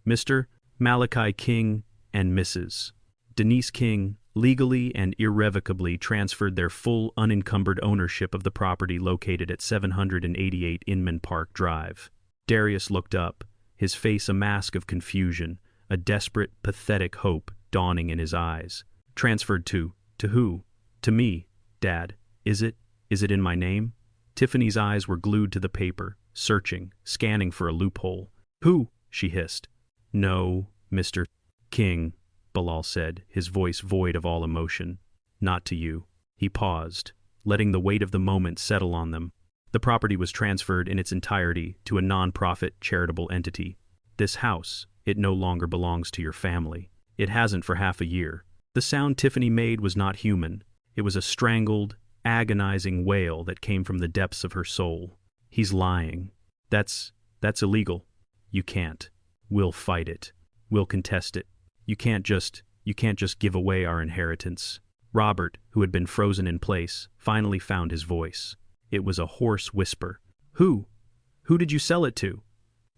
Speaker 1: Mr. Malachi King and Mrs. Denise King legally and irrevocably transferred their full unencumbered ownership of the property located at 788 Inman Park Drive. Darius looked up, his face a mask of confusion, a desperate, pathetic hope dawning in his eyes. Transferred to who? To me, Dad. Is it in my name? Tiffany's eyes were glued to the paper, searching, scanning for a loophole. Who? She hissed. No, Mr. King, Bilal said, his voice void of all emotion. Not to you. He paused, letting the weight of the moment settle on them. The property was transferred in its entirety to a non-profit charitable entity. This house, it no longer belongs to your family. It hasn't for half a year. The sound Tiffany made was not human. It was a strangled, agonizing wail that came from the depths of her soul. He's lying. That's illegal. You can't. We'll fight it. We'll contest it. You can't just give away our inheritance. Robert, who had been frozen in place, finally found his voice. It was a hoarse whisper. Who? Who did you sell it to?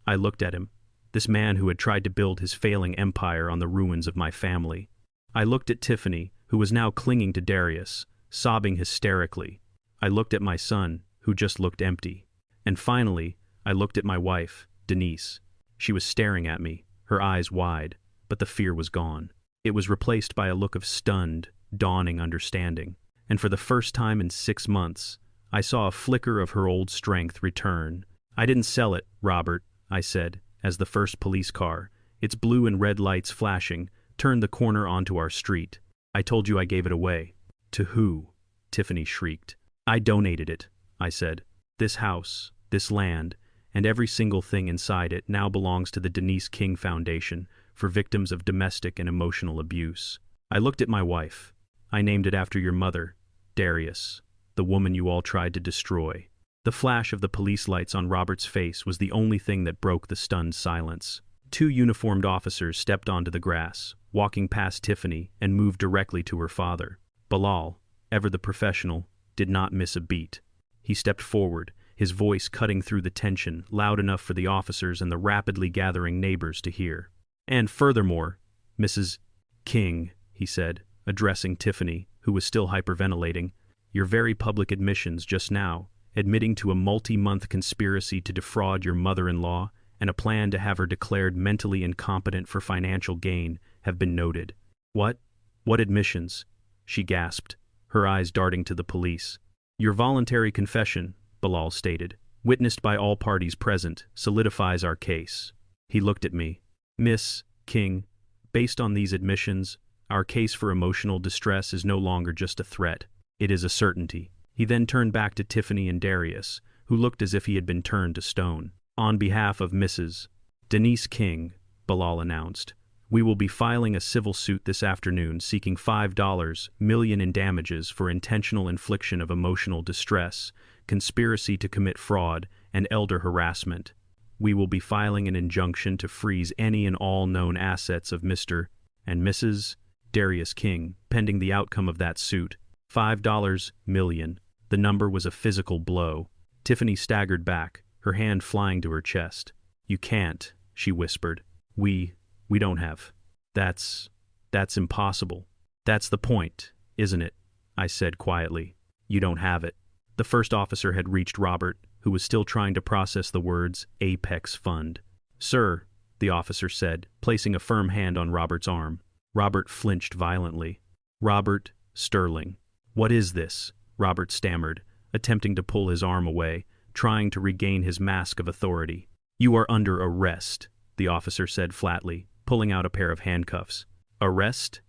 Speaker 1: I looked at him, this man who had tried to build his failing empire on the ruins of my family. I looked at Tiffany, who was now clinging to Darius, sobbing hysterically. I looked at my son, who just looked empty. And finally, I looked at my wife, Denise. She was staring at me, her eyes wide, but the fear was gone. It was replaced by a look of stunned, dawning understanding. And for the first time in 6 months, I saw a flicker of her old strength return. I didn't sell it, Robert, I said, as the first police car, its blue and red lights flashing, turned the corner onto our street. I told you I gave it away. To who? Tiffany shrieked. I donated it, I said. This house, this land, and every single thing inside it now belongs to the Denise King Foundation for victims of domestic and emotional abuse. I looked at my wife. I named it after your mother, Darius, the woman you all tried to destroy. The flash of the police lights on Robert's face was the only thing that broke the stunned silence. 2 uniformed officers stepped onto the grass, walking past Tiffany, and moved directly to her father. Bilal, ever the professional, did not miss a beat. He stepped forward, his voice cutting through the tension, loud enough for the officers and the rapidly gathering neighbors to hear. And furthermore, Mrs. King, he said, addressing Tiffany, who was still hyperventilating, your very public admissions just now, admitting to a multi-month conspiracy to defraud your mother-in-law and a plan to have her declared mentally incompetent for financial gain, have been noted. What? What admissions? She gasped, her eyes darting to the police. Your voluntary confession, Bilal stated, witnessed by all parties present, solidifies our case. He looked at me. Miss King, based on these admissions, our case for emotional distress is no longer just a threat. It is a certainty. He then turned back to Tiffany and Darius, who looked as if he had been turned to stone. On behalf of Mrs. Denise King, Bilal announced, we will be filing a civil suit this afternoon seeking $5 million in damages for intentional infliction of emotional distress, conspiracy to commit fraud, and elder harassment. We will be filing an injunction to freeze any and all known assets of Mr. and Mrs. Darius King, pending the outcome of that suit. $5 million. The number was a physical blow. Tiffany staggered back, her hand flying to her chest. You can't, she whispered. We don't have. That's impossible. That's the point, isn't it? I said quietly. You don't have it. The first officer had reached Robert, who was still trying to process the words Apex Fund. Sir, the officer said, placing a firm hand on Robert's arm. Robert flinched violently. Robert Sterling. What is this? Robert stammered, attempting to pull his arm away, trying to regain his mask of authority. You are under arrest, the officer said flatly, pulling out a pair of handcuffs. Arrest?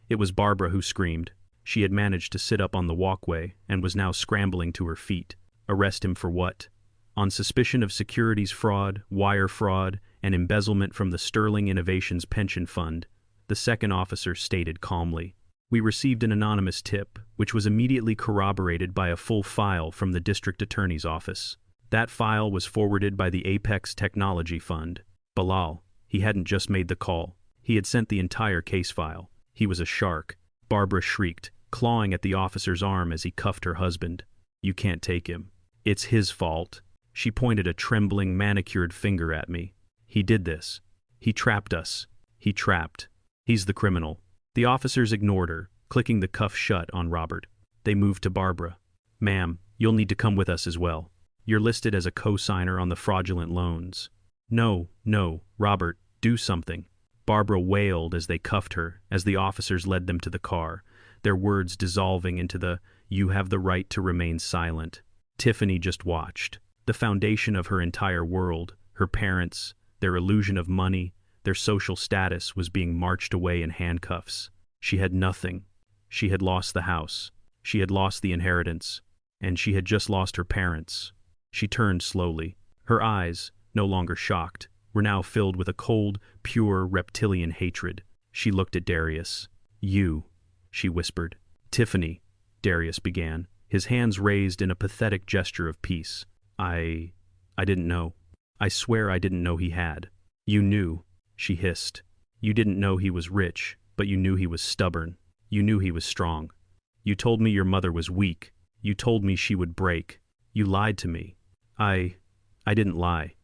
Speaker 1: It was Barbara who screamed. She had managed to sit up on the walkway and was now scrambling to her feet. Arrest him for what? On suspicion of securities fraud, wire fraud, and embezzlement from the Sterling Innovations Pension Fund, the second officer stated calmly. We received an anonymous tip, which was immediately corroborated by a full file from the district attorney's office. That file was forwarded by the Apex Technology Fund. Bilal, he hadn't just made the call. He had sent the entire case file. He was a shark. Barbara shrieked, clawing at the officer's arm as he cuffed her husband. You can't take him. It's his fault. She pointed a trembling, manicured finger at me. He did this. He trapped us. He trapped. He's the criminal. The officers ignored her, clicking the cuff shut on Robert. They moved to Barbara. Ma'am, you'll need to come with us as well. You're listed as a co-signer on the fraudulent loans. No, no, Robert, do something. Barbara wailed as they cuffed her, as the officers led them to the car, their words dissolving into the, "You have the right to remain silent." Tiffany just watched. The foundation of her entire world, her parents, their illusion of money, their social status was being marched away in handcuffs. She had nothing. She had lost the house. She had lost the inheritance. And she had just lost her parents. She turned slowly. Her eyes, no longer shocked, were now filled with a cold, pure, reptilian hatred. She looked at Darius. "You," she whispered. "Tiffany," Darius began, his hands raised in a pathetic gesture of peace. I didn't know. I swear I didn't know he had." "You knew," she hissed. "You didn't know he was rich, but you knew he was stubborn. You knew he was strong. You told me your mother was weak. You told me she would break. You lied to me." I didn't lie.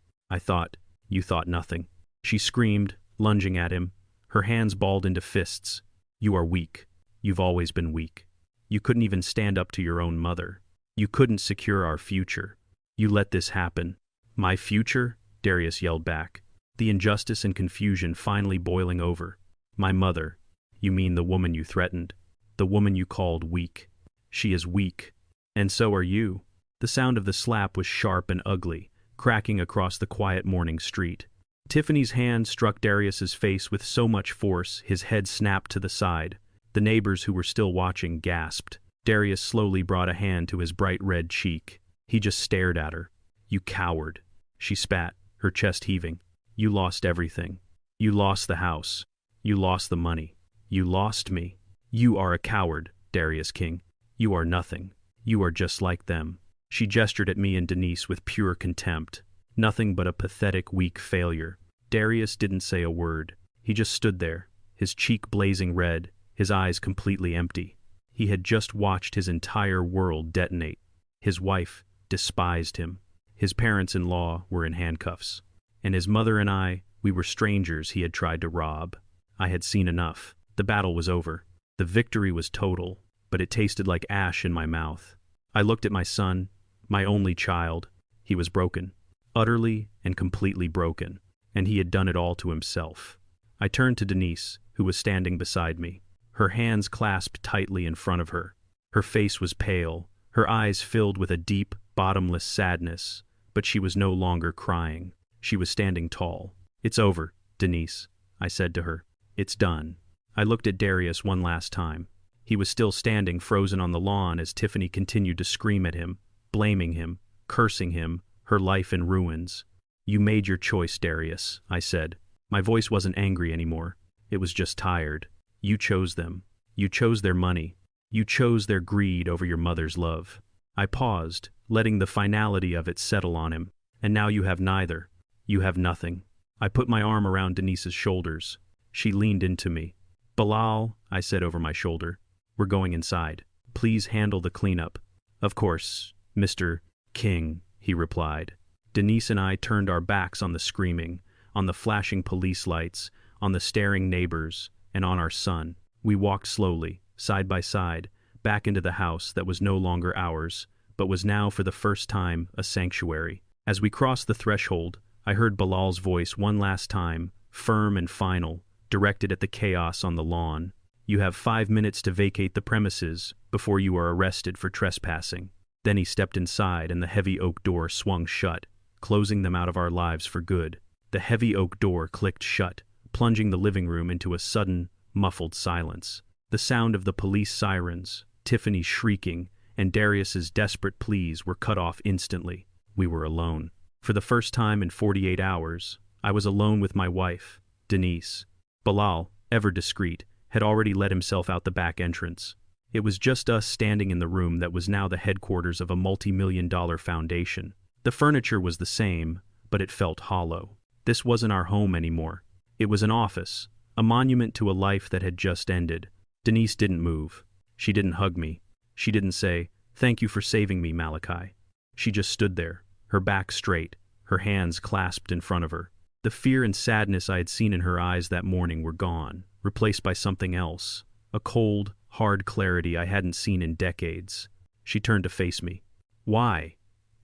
Speaker 1: You thought nothing." She screamed, lunging at him, her hands balled into fists. "You are weak. You've always been weak. You couldn't even stand up to your own mother. You couldn't secure our future. You let this happen." "My future?" Darius yelled back, the injustice and confusion finally boiling over. "My mother. You mean the woman you threatened, the woman you called weak. She is weak. And so are you." The sound of the slap was sharp and ugly, cracking across the quiet morning street. Tiffany's hand struck Darius's face with so much force his head snapped to the side. The neighbors who were still watching gasped. Darius slowly brought a hand to his bright red cheek. He just stared at her. "You coward." She spat, her chest heaving. "You lost everything. You lost the house. You lost the money. You lost me. You are a coward, Darius King. You are nothing. You are just like them." She gestured at me and Denise with pure contempt. Nothing but a pathetic, weak failure. Darius didn't say a word. He just stood there, his cheek blazing red, his eyes completely empty. He had just watched his entire world detonate. His wife despised him. His parents-in-law were in handcuffs. And his mother and I, we were strangers he had tried to rob. I had seen enough. The battle was over. The victory was total, but it tasted like ash in my mouth. I looked at my son, my only child. He was broken, utterly and completely broken, and he had done it all to himself. I turned to Denise, who was standing beside me, her hands clasped tightly in front of her. Her face was pale, her eyes filled with a deep, bottomless sadness, but she was no longer crying. She was standing tall. "It's over, Denise," I said to her. "It's done." I looked at Darius one last time. He was still standing frozen on the lawn as Tiffany continued to scream at him, blaming him, cursing him, her life in ruins. "You made your choice, Darius," I said. My voice wasn't angry anymore. It was just tired. "You chose them. You chose their money. You chose their greed over your mother's love." I paused, letting the finality of it settle on him. "And now you have neither. You have nothing." I put my arm around Denise's shoulders. She leaned into me. "Bilal," I said over my shoulder, "we're going inside. Please handle the cleanup." "Of course, Mr. King," he replied. Denise and I turned our backs on the screaming, on the flashing police lights, on the staring neighbors, and on our son. We walked slowly, side by side, back into the house that was no longer ours, but was now for the first time a sanctuary. As we crossed the threshold, I heard Bilal's voice one last time, firm and final, directed at the chaos on the lawn. "You have 5 minutes to vacate the premises before you are arrested for trespassing." Then he stepped inside and the heavy oak door swung shut, closing them out of our lives for good. The heavy oak door clicked shut, plunging the living room into a sudden, muffled silence. The sound of the police sirens, Tiffany shrieking, and Darius's desperate pleas were cut off instantly. We were alone. For the first time in 48 hours, I was alone with my wife, Denise. Bilal, ever discreet, had already let himself out the back entrance. It was just us standing in the room that was now the headquarters of a multi-million-dollar foundation. The furniture was the same, but it felt hollow. This wasn't our home anymore. It was an office, a monument to a life that had just ended. Denise didn't move. She didn't hug me. She didn't say, "Thank you for saving me, Malachi." She just stood there, her back straight, her hands clasped in front of her. The fear and sadness I had seen in her eyes that morning were gone, replaced by something else, a cold, hard clarity I hadn't seen in decades. She turned to face me. "Why?"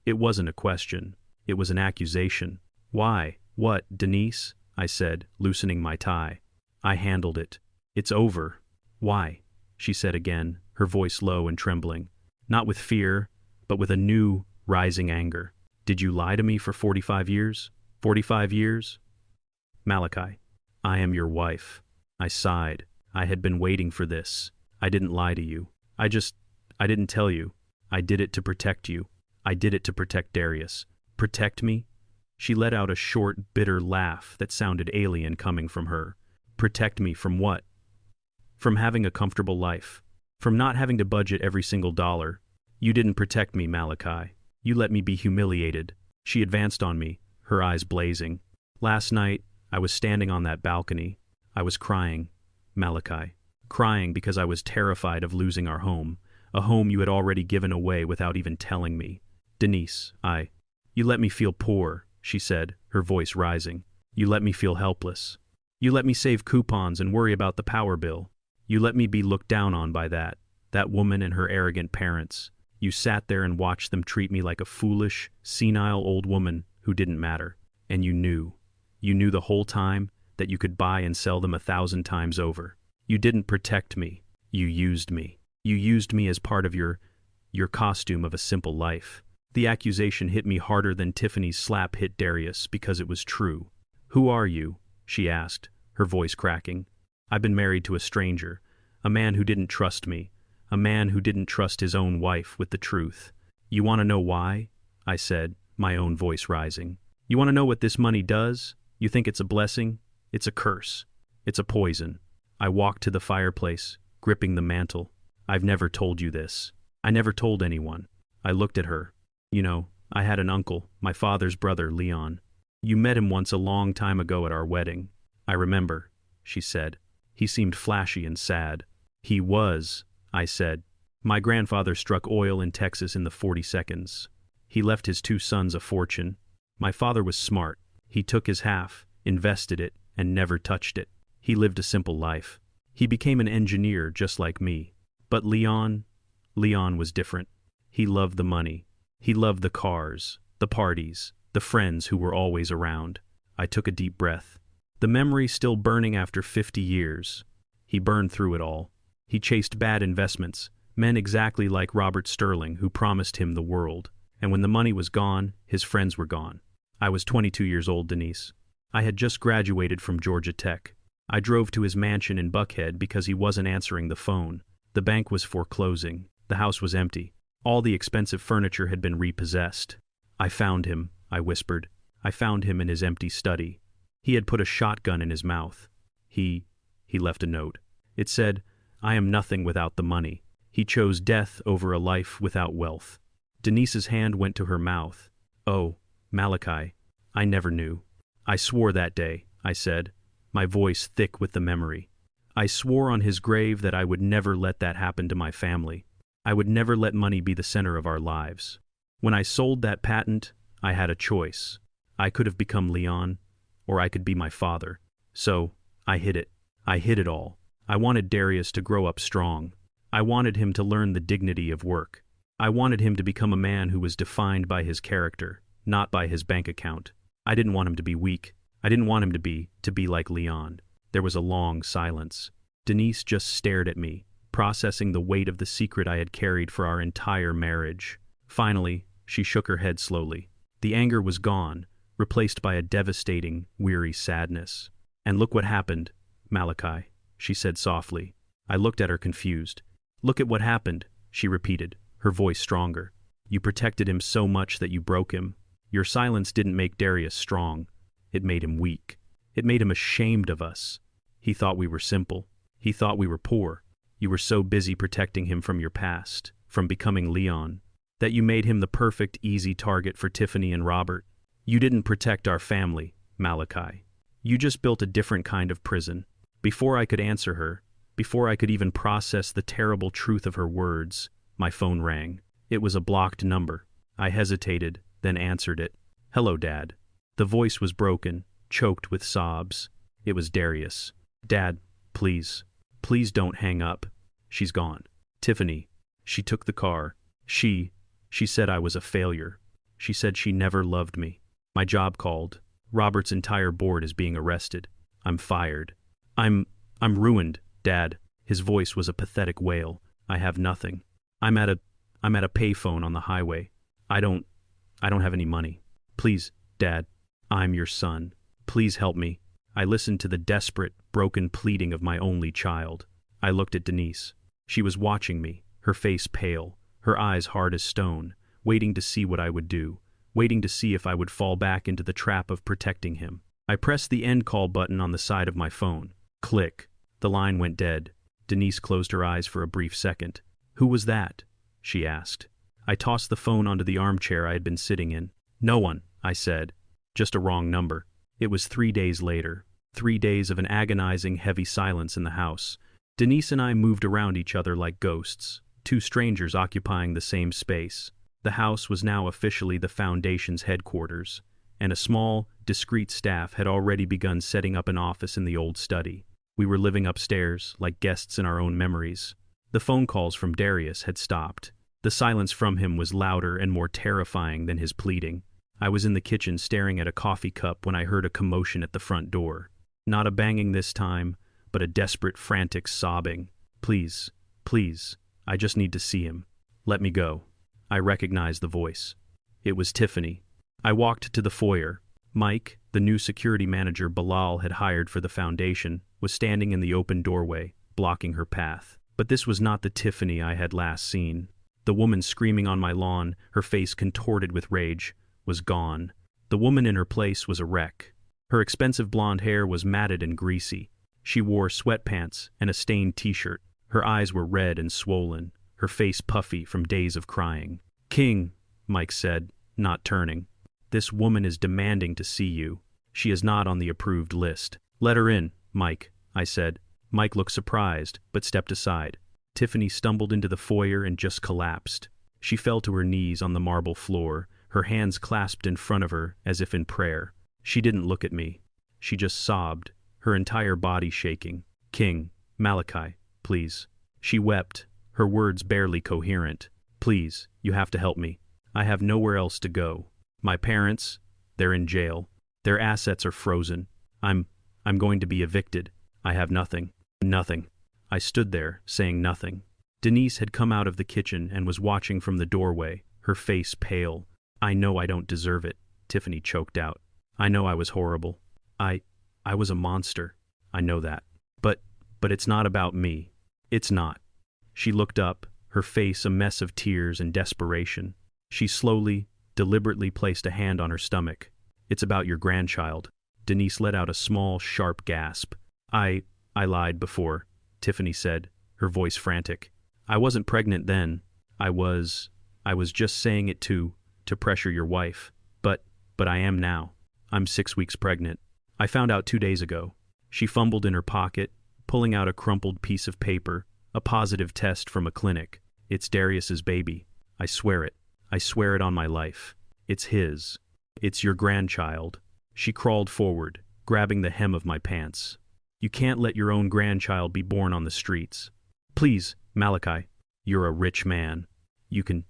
Speaker 1: It wasn't a question. It was an accusation. "Why?" What, Denise? I said, loosening my tie. I handled it. It's over. Why? She said again, her voice low and trembling. Not with fear, but with a new, rising anger. Did you lie to me for 45 years? 45 years? Malachi, I am your wife. I sighed. I had been waiting for this. I didn't lie to you. I didn't tell you. I did it to protect you. I did it to protect Darius. Protect me? She let out a short, bitter laugh that sounded alien coming from her. Protect me from what? From having a comfortable life. From not having to budget every single dollar. You didn't protect me, Malachi. You let me be humiliated. She advanced on me, her eyes blazing. Last night, I was standing on that balcony. I was crying, Malachi. Crying because I was terrified of losing our home, a home you had already given away without even telling me. Denise, You let me feel poor, she said, her voice rising. You let me feel helpless. You let me save coupons and worry about the power bill. You let me be looked down on by that woman and her arrogant parents. You sat there and watched them treat me like a foolish, senile old woman who didn't matter. And you knew the whole time that you could buy and sell them 1,000 times over. You didn't protect me. You used me. You used me as part of your costume of a simple life. The accusation hit me harder than Tiffany's slap hit Darius because it was true. Who are you? She asked, her voice cracking. I've been married to a stranger, a man who didn't trust me, a man who didn't trust his own wife with the truth. You want to know why? I said, my own voice rising. You want to know what this money does? You think it's a blessing? It's a curse. It's a poison. I walked to the fireplace, gripping the mantle. I've never told you this. I never told anyone. I looked at her. You know, I had an uncle, my father's brother, Leon. You met him once a long time ago at our wedding. I remember, she said. He seemed flashy and sad. He was, I said. My grandfather struck oil in Texas in the 42nds. He left his 2 sons a fortune. My father was smart. He took his half, invested it, and never touched it. He lived a simple life. He became an engineer just like me. But Leon was different. He loved the money. He loved the cars, the parties, the friends who were always around. I took a deep breath. The memory still burning after 50 years. He burned through it all. He chased bad investments, men exactly like Robert Sterling who promised him the world. And when the money was gone, his friends were gone. I was 22 years old, Denise. I had just graduated from Georgia Tech. I drove to his mansion in Buckhead because he wasn't answering the phone. The bank was foreclosing. The house was empty. All the expensive furniture had been repossessed. I found him, I whispered. I found him in his empty study. He had put a shotgun in his mouth. He left a note. It said, I am nothing without the money. He chose death over a life without wealth. Denise's hand went to her mouth. Oh, Malachi, I never knew. I swore that day, I said, my voice thick with the memory. I swore on his grave that I would never let that happen to my family. I would never let money be the center of our lives. When I sold that patent, I had a choice. I could have become Leon, or I could be my father. So, I hid it. I hid it all. I wanted Darius to grow up strong. I wanted him to learn the dignity of work. I wanted him to become a man who was defined by his character, not by his bank account. I didn't want him to be weak. I didn't want him to be like Leon. There was a long silence. Denise just stared at me, processing the weight of the secret I had carried for our entire marriage. Finally, she shook her head slowly. The anger was gone, replaced by a devastating, weary sadness. And look what happened, Malachi, she said softly. I looked at her confused. Look at what happened, she repeated, her voice stronger. You protected him so much that you broke him. Your silence didn't make Darius strong. It made him weak. It made him ashamed of us. He thought we were simple. He thought we were poor. You were so busy protecting him from your past, from becoming Leon, that you made him the perfect, easy target for Tiffany and Robert. You didn't protect our family, Malachi. You just built a different kind of prison. Before I could answer her, before I could even process the terrible truth of her words, my phone rang. It was a blocked number. I hesitated, then answered it. Hello, Dad. The voice was broken, choked with sobs. It was Darius. Dad, please don't hang up. She's gone. Tiffany. She took the car. She said I was a failure. She said she never loved me. My job called. Robert's entire board is being arrested. I'm fired. I'm ruined, Dad. His voice was a pathetic wail. I have nothing. I'm at a payphone on the highway. I don't have any money. Please, Dad, I'm your son. Please help me. I listened to the desperate, broken pleading of my only child. I looked at Denise. She was watching me, her face pale, her eyes hard as stone, waiting to see what I would do, waiting to see if I would fall back into the trap of protecting him. I pressed the end call button on the side of my phone. Click. The line went dead. Denise closed her eyes for a brief second. "Who was that?" she asked. I tossed the phone onto the armchair I had been sitting in. "No one," I said. "Just a wrong number." It was 3 days later. 3 days of an agonizing, heavy silence in the house. Denise and I moved around each other like ghosts, two strangers occupying the same space. The house was now officially the Foundation's headquarters, and a small, discreet staff had already begun setting up an office in the old study. We were living upstairs, like guests in our own memories. The phone calls from Darius had stopped. The silence from him was louder and more terrifying than his pleading. I was in the kitchen staring at a coffee cup when I heard a commotion at the front door. Not a banging this time, but a desperate, frantic sobbing. "Please, please, I just need to see him. Let me go." I recognized the voice. It was Tiffany. I walked to the foyer. Mike, the new security manager Bilal had hired for the Foundation, was standing in the open doorway, blocking her path. But this was not the Tiffany I had last seen. The woman screaming on my lawn, her face contorted with rage, was gone. The woman in her place was a wreck. Her expensive blonde hair was matted and greasy. She wore sweatpants and a stained t-shirt. Her eyes were red and swollen, her face puffy from days of crying. "King," Mike said, not turning. "This woman is demanding to see you. She is not on the approved list." "Let her in, Mike," I said. Mike looked surprised, but stepped aside. Tiffany stumbled into the foyer and just collapsed. She fell to her knees on the marble floor, her hands clasped in front of her as if in prayer. She didn't look at me. She just sobbed, her entire body shaking. "King, Malachi, please." She wept, her words barely coherent. "Please, you have to help me. I have nowhere else to go. My parents, they're in jail. Their assets are frozen. I'm going to be evicted. I have nothing. Nothing." I stood there, saying nothing. Denise had come out of the kitchen and was watching from the doorway, her face pale. "I know I don't deserve it," Tiffany choked out. "I know I was horrible. I was a monster. I know that. But it's not about me. It's not." She looked up, her face a mess of tears and desperation. She slowly, deliberately placed a hand on her stomach. "It's about your grandchild." Denise let out a small, sharp gasp. I lied before," Tiffany said, her voice frantic. "I wasn't pregnant then. I was just saying it to pressure your wife. But I am now. I'm 6 weeks pregnant. I found out 2 days ago." She fumbled in her pocket, pulling out a crumpled piece of paper, a positive test from a clinic. "It's Darius's baby. I swear it. I swear it on my life. It's his. It's your grandchild." She crawled forward, grabbing the hem of my pants. "You can't let your own grandchild be born on the streets. Please, Malachi, you're a rich man. You can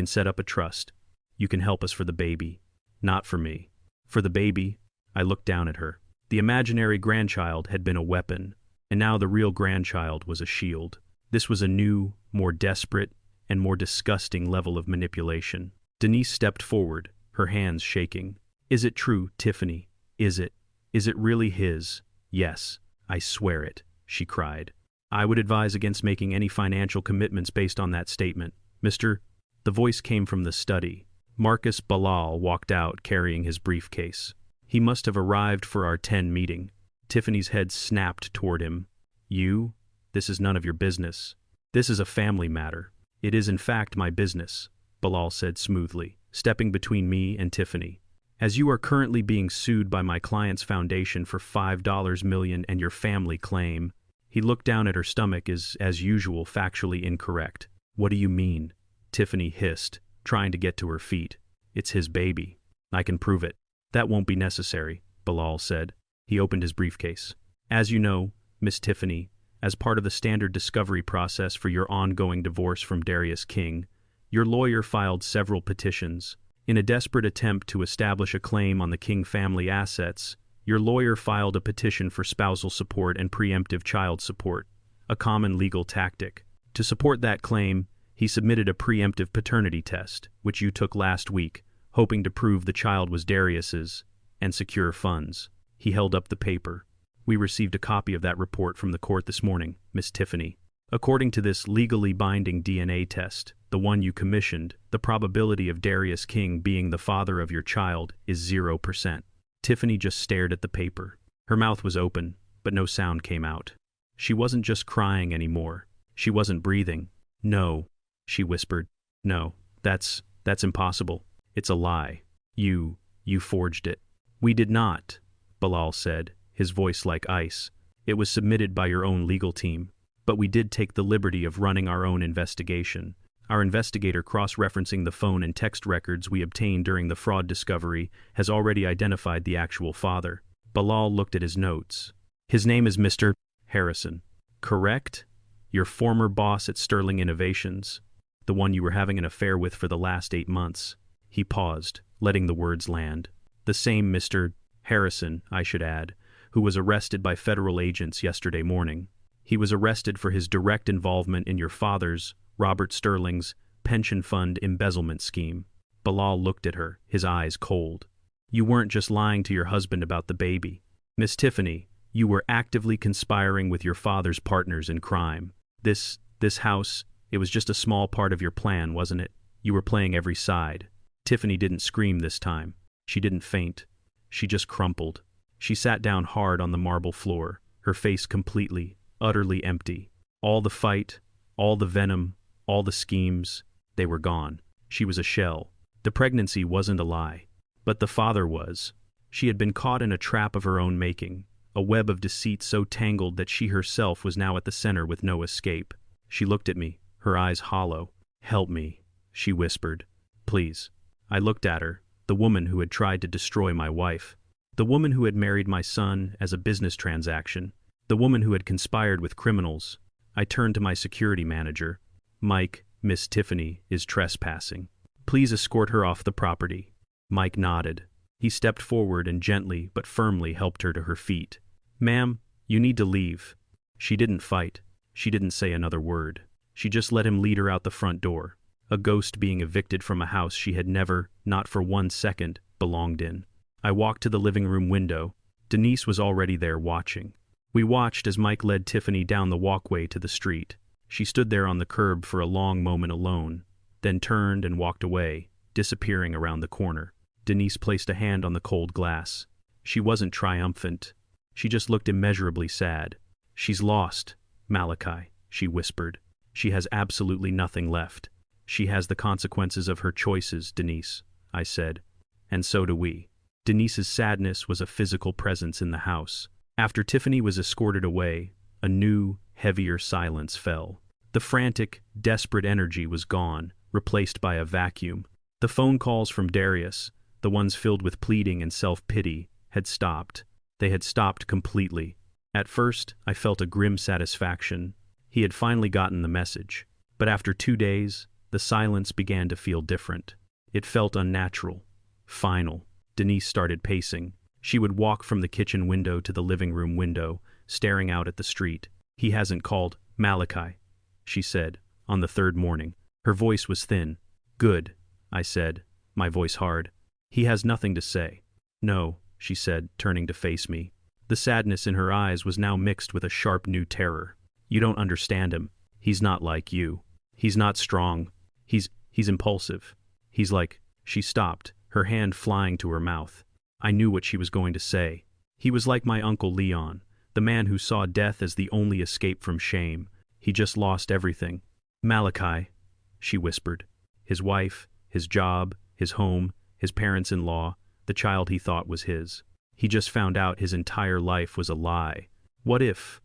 Speaker 1: set up a trust. You can help us for the baby. Not for me. For the baby." I looked down at her. The imaginary grandchild had been a weapon, and now the real grandchild was a shield. This was a new, more desperate, and more disgusting level of manipulation. Denise stepped forward, her hands shaking. "Is it true, Tiffany? Is it? Is it really his?" "Yes, I swear it," she cried. "I would advise against making any financial commitments based on that statement. Mr. The voice came from the study. Marcus Bilal walked out carrying his briefcase. He must have arrived for our 10 meeting. Tiffany's head snapped toward him. "You? This is none of your business. This is a family matter." "It is in fact my business," Bilal said smoothly, stepping between me and Tiffany. "As you are currently being sued by my client's foundation for $5 million and your family claim." He looked down at her stomach as usual, factually incorrect. "What do you mean?" Tiffany hissed, trying to get to her feet. "It's his baby. I can prove it." "That won't be necessary," Bilal said. He opened his briefcase. "As you know, Miss Tiffany, as part of the standard discovery process for your ongoing divorce from Darius King, your lawyer filed several petitions, In a desperate attempt to establish a claim on the King family assets, your lawyer filed a petition for spousal support and preemptive child support, a common legal tactic. To support that claim, he submitted a preemptive paternity test, which you took last week, hoping to prove the child was Darius's and secure funds. He held up the paper. We received a copy of that report from the court this morning, Miss Tiffany. According to this legally binding DNA test, the one you commissioned, the probability of Darius King being the father of your child is 0%. Tiffany just stared at the paper. Her mouth was open, but no sound came out. She wasn't just crying anymore. She wasn't breathing. "No," she whispered. "No, that's impossible. It's a lie. You forged it." "We did not," Bilal said, his voice like ice. "It was submitted by your own legal team. But we did take the liberty of running our own investigation. Our investigator, cross-referencing the phone and text records we obtained during the fraud discovery, has already identified the actual father." Bilal looked at his notes. "His name is Mr. Harrison, correct? Your former boss at Sterling Innovations, the one you were having an affair with for the last 8 months." He paused, letting the words land. "The same Mr. Harrison, I should add, who was arrested by federal agents yesterday morning. He was arrested for his direct involvement in your father's, Robert Sterling's, pension fund embezzlement scheme." Bilal looked at her, his eyes cold. "You weren't just lying to your husband about the baby. Miss Tiffany, you were actively conspiring with your father's partners in crime. This house, it was just a small part of your plan, wasn't it? You were playing every side." Tiffany didn't scream this time. She didn't faint. She just crumpled. She sat down hard on the marble floor, her face completely, utterly empty. All the fight, all the venom, all the schemes, they were gone. She was a shell. The pregnancy wasn't a lie. But the father was. She had been caught in a trap of her own making, a web of deceit so tangled that she herself was now at the center with no escape. She looked at me, her eyes hollow. "Help me," she whispered. "Please." I looked at her, the woman who had tried to destroy my wife, the woman who had married my son as a business transaction, the woman who had conspired with criminals. I turned to my security manager. "Mike, Miss Tiffany is trespassing. Please escort her off the property." Mike nodded. He stepped forward and gently but firmly helped her to her feet. "Ma'am, you need to leave." She didn't fight. She didn't say another word. She just let him lead her out the front door, a ghost being evicted from a house she had never, not for 1 second, belonged in. I walked to the living room window. Denise was already there watching. We watched as Mike led Tiffany down the walkway to the street. She stood there on the curb for a long moment alone, then turned and walked away, disappearing around the corner. Denise placed a hand on the cold glass. She wasn't triumphant. She just looked immeasurably sad. "She's lost, Malachi," she whispered. "She has absolutely nothing left." "She has the consequences of her choices, Denise," I said. "And so do we." Denise's sadness was a physical presence in the house. After Tiffany was escorted away, a new, heavier silence fell. The frantic, desperate energy was gone, replaced by a vacuum. The phone calls from Darius, the ones filled with pleading and self-pity, had stopped. They had stopped completely. At first, I felt a grim satisfaction. He had finally gotten the message. But after 2 days, the silence began to feel different. It felt unnatural, final. Denise started pacing. She would walk from the kitchen window to the living room window, staring out at the street. "He hasn't called, Malachi," she said, on the 3rd morning. Her voice was thin. "Good," I said, my voice hard. "He has nothing to say." "No," she said, turning to face me. The sadness in her eyes was now mixed with a sharp new terror. "You don't understand him. He's not like you. He's not strong. He's impulsive. He's like—" She stopped, her hand flying to her mouth. I knew what she was going to say. "He was like my Uncle Leon, the man who saw death as the only escape from shame. He just lost everything." "Malachi," she whispered. His wife, his job, his home, his parents-in-law, the child he thought was his. He just found out his entire life was a lie. What if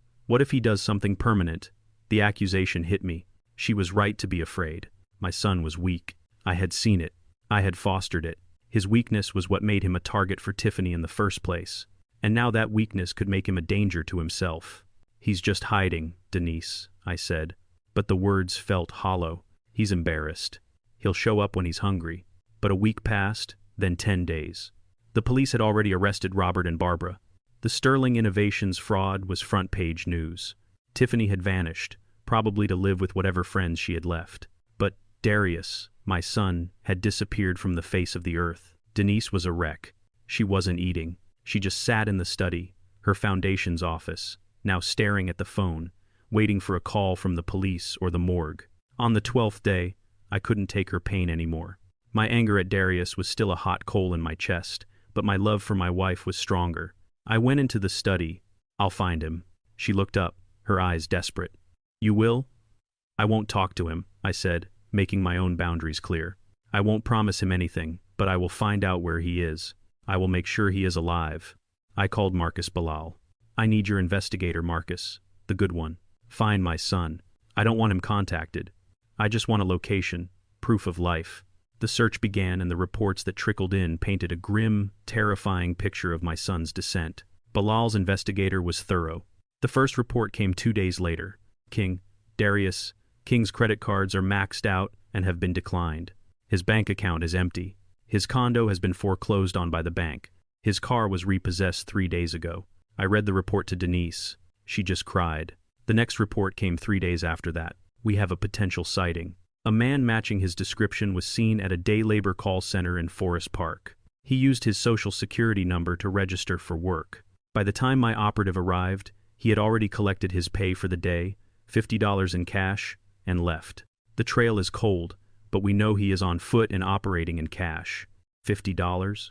Speaker 1: he does something permanent? The accusation hit me. She was right to be afraid. My son was weak. I had seen it. I had fostered it. His weakness was what made him a target for Tiffany in the first place. And now that weakness could make him a danger to himself. "He's just hiding, Denise," I said. But the words felt hollow. "He's embarrassed. He'll show up when he's hungry." But a week passed, then 10 days. The police had already arrested Robert and Barbara. The Sterling Innovations fraud was front-page news. Tiffany had vanished, probably to live with whatever friends she had left. But Darius, my son, had disappeared from the face of the earth. Denise was a wreck. She wasn't eating. She just sat in the study, her foundation's office, now staring at the phone, waiting for a call from the police or the morgue. On the 12th day, I couldn't take her pain anymore. My anger at Darius was still a hot coal in my chest, but my love for my wife was stronger. I went into the study. I'll find him. She looked up, her eyes desperate. You will? I won't talk to him, I said, making my own boundaries clear. I won't promise him anything, but I will find out where he is. I will make sure he is alive. I called Marcus Bilal. I need your investigator, Marcus, the good one. Find my son. I don't want him contacted. I just want a location, proof of life. The search began, and the reports that trickled in painted a grim, terrifying picture of my son's descent. Bilal's investigator was thorough. The first report came 2 days later. Darius, King's credit cards are maxed out and have been declined. His bank account is empty. His condo has been foreclosed on by the bank. His car was repossessed 3 days ago. I read the report to Denise. She just cried. The next report came 3 days after that. We have a potential sighting. A man matching his description was seen at a day labor call center in Forest Park. He used his social security number to register for work. By the time my operative arrived, he had already collected his pay for the day, $50 in cash, and left. The trail is cold, but we know he is on foot and operating in cash. $50?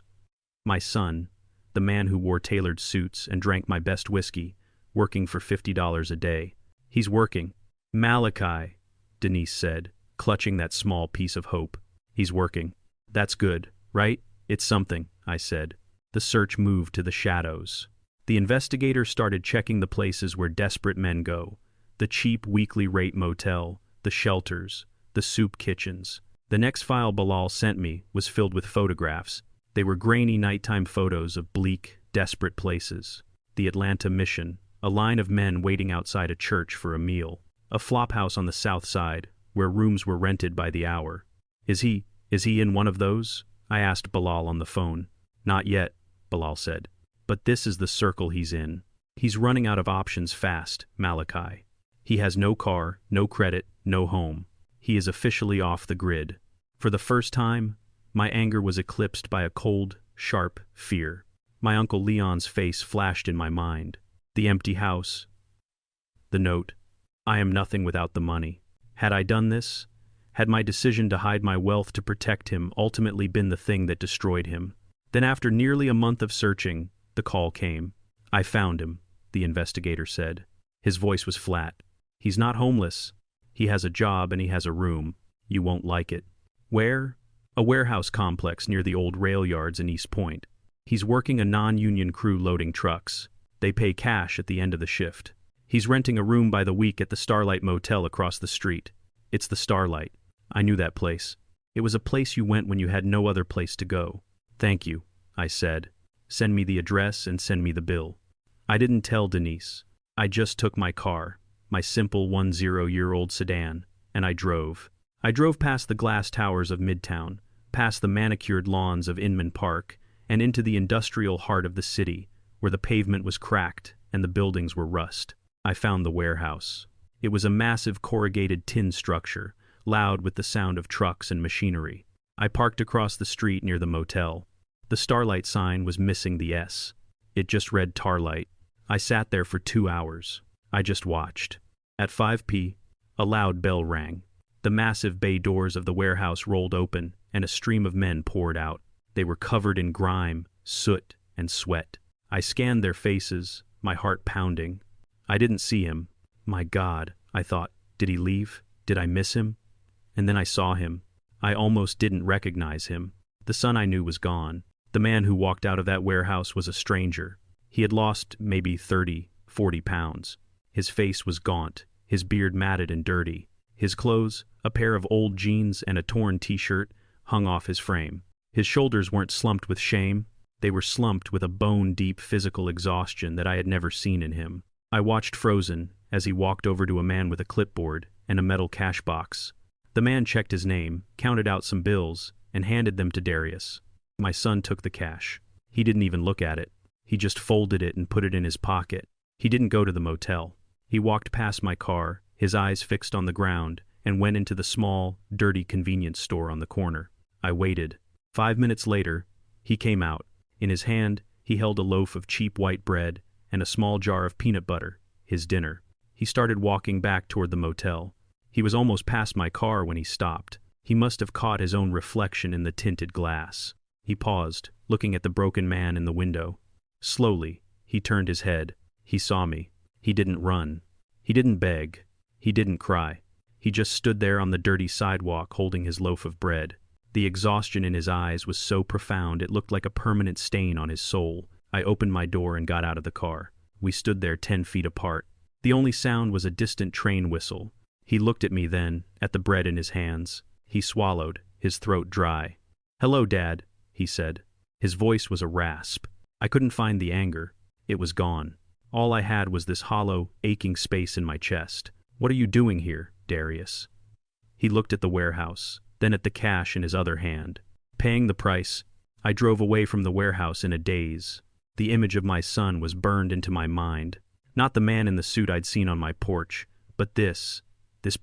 Speaker 1: My son, the man who wore tailored suits and drank my best whiskey, working for $50 a day. He's working. Malachi, Denise said, clutching that small piece of hope. He's working. That's good, right? It's something, I said. The search moved to the shadows. The investigator started checking the places where desperate men go. The cheap weekly rate motel, the shelters, the soup kitchens. The next file Bilal sent me was filled with photographs. They were grainy nighttime photos of bleak, desperate places. The Atlanta Mission, a line of men waiting outside a church for a meal. A flophouse on the south side, where rooms were rented by the hour. Is he in one of those? I asked Bilal on the phone. Not yet, Bilal said. But this is the circle he's in. He's running out of options fast, Malachi. He has no car, no credit, no home. He is officially off the grid. For the first time, my anger was eclipsed by a cold, sharp fear. My Uncle Leon's face flashed in my mind. The empty house. The note. I am nothing without the money. Had I done this? Had my decision to hide my wealth to protect him ultimately been the thing that destroyed him? Then after nearly a month of searching, the call came. I found him, the investigator said. His voice was flat. He's not homeless. He has a job and he has a room. You won't like it. Where? A warehouse complex near the old rail yards in East Point. He's working a non-union crew loading trucks. They pay cash at the end of the shift. He's renting a room by the week at the Starlight Motel across the street. It's the Starlight. I knew that place. It was a place you went when you had no other place to go. Thank you, I said. Send me the address and send me the bill. I didn't tell Denise. I just took my car, my simple 10-year-old sedan, and I drove. I drove past the glass towers of Midtown, past the manicured lawns of Inman Park, and into the industrial heart of the city, where the pavement was cracked and the buildings were rust. I found the warehouse. It was a massive corrugated tin structure, loud with the sound of trucks and machinery. I parked across the street near the motel. The Starlight sign was missing the S. It just read Tarlight. I sat there for 2 hours. I just watched. At 5 p.m, a loud bell rang. The massive bay doors of the warehouse rolled open, and a stream of men poured out. They were covered in grime, soot, and sweat. I scanned their faces, my heart pounding. I didn't see him. My God, I thought, did he leave? Did I miss him? And then I saw him. I almost didn't recognize him. The son I knew was gone. The man who walked out of that warehouse was a stranger. He had lost maybe 30, 40 pounds. His face was gaunt, his beard matted and dirty. His clothes, a pair of old jeans and a torn t-shirt, hung off his frame. His shoulders weren't slumped with shame. They were slumped with a bone-deep physical exhaustion that I had never seen in him. I watched frozen as he walked over to a man with a clipboard and a metal cash box. The man checked his name, counted out some bills, and handed them to Darius. My son took the cash. He didn't even look at it. He just folded it and put it in his pocket. He didn't go to the motel. He walked past my car, his eyes fixed on the ground, and went into the small, dirty convenience store on the corner. I waited. 5 minutes later, he came out. In his hand, he held a loaf of cheap white bread and a small jar of peanut butter, his dinner. He started walking back toward the motel. He was almost past my car when he stopped. He must have caught his own reflection in the tinted glass. He paused, looking at the broken man in the window. Slowly, he turned his head. He saw me. He didn't run. He didn't beg. He didn't cry. He just stood there on the dirty sidewalk holding his loaf of bread. The exhaustion in his eyes was so profound it looked like a permanent stain on his soul. I opened my door and got out of the car. We stood there 10 feet apart. The only sound was a distant train whistle. He looked at me then, at the bread in his hands. He swallowed, his throat dry. "Hello, Dad," he said. His voice was a rasp. I couldn't find the anger. It was gone. All I had was this hollow, aching space in my chest. "What are you doing here, Darius?" He looked at the warehouse, then at the cash in his other hand. Paying the price, I drove away from the warehouse in a daze. The image of my son was burned into my mind. Not the man in the suit I'd seen on my porch, but this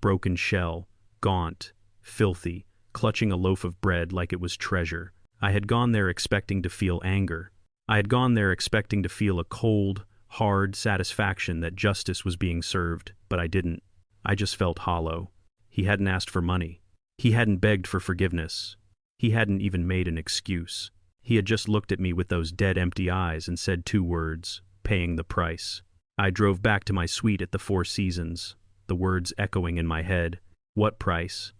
Speaker 1: broken shell, gaunt, filthy, clutching a loaf of bread like it was treasure. I had gone there expecting to feel anger. I had gone there expecting to feel a cold, hard satisfaction that justice was being served, but I didn't. I just felt hollow. He hadn't asked for money. He hadn't begged for forgiveness. He hadn't even made an excuse. He had just looked at me with those dead empty eyes and said 2 words, "Paying the price." I drove back to my suite at the Four Seasons, the words echoing in my head. What price?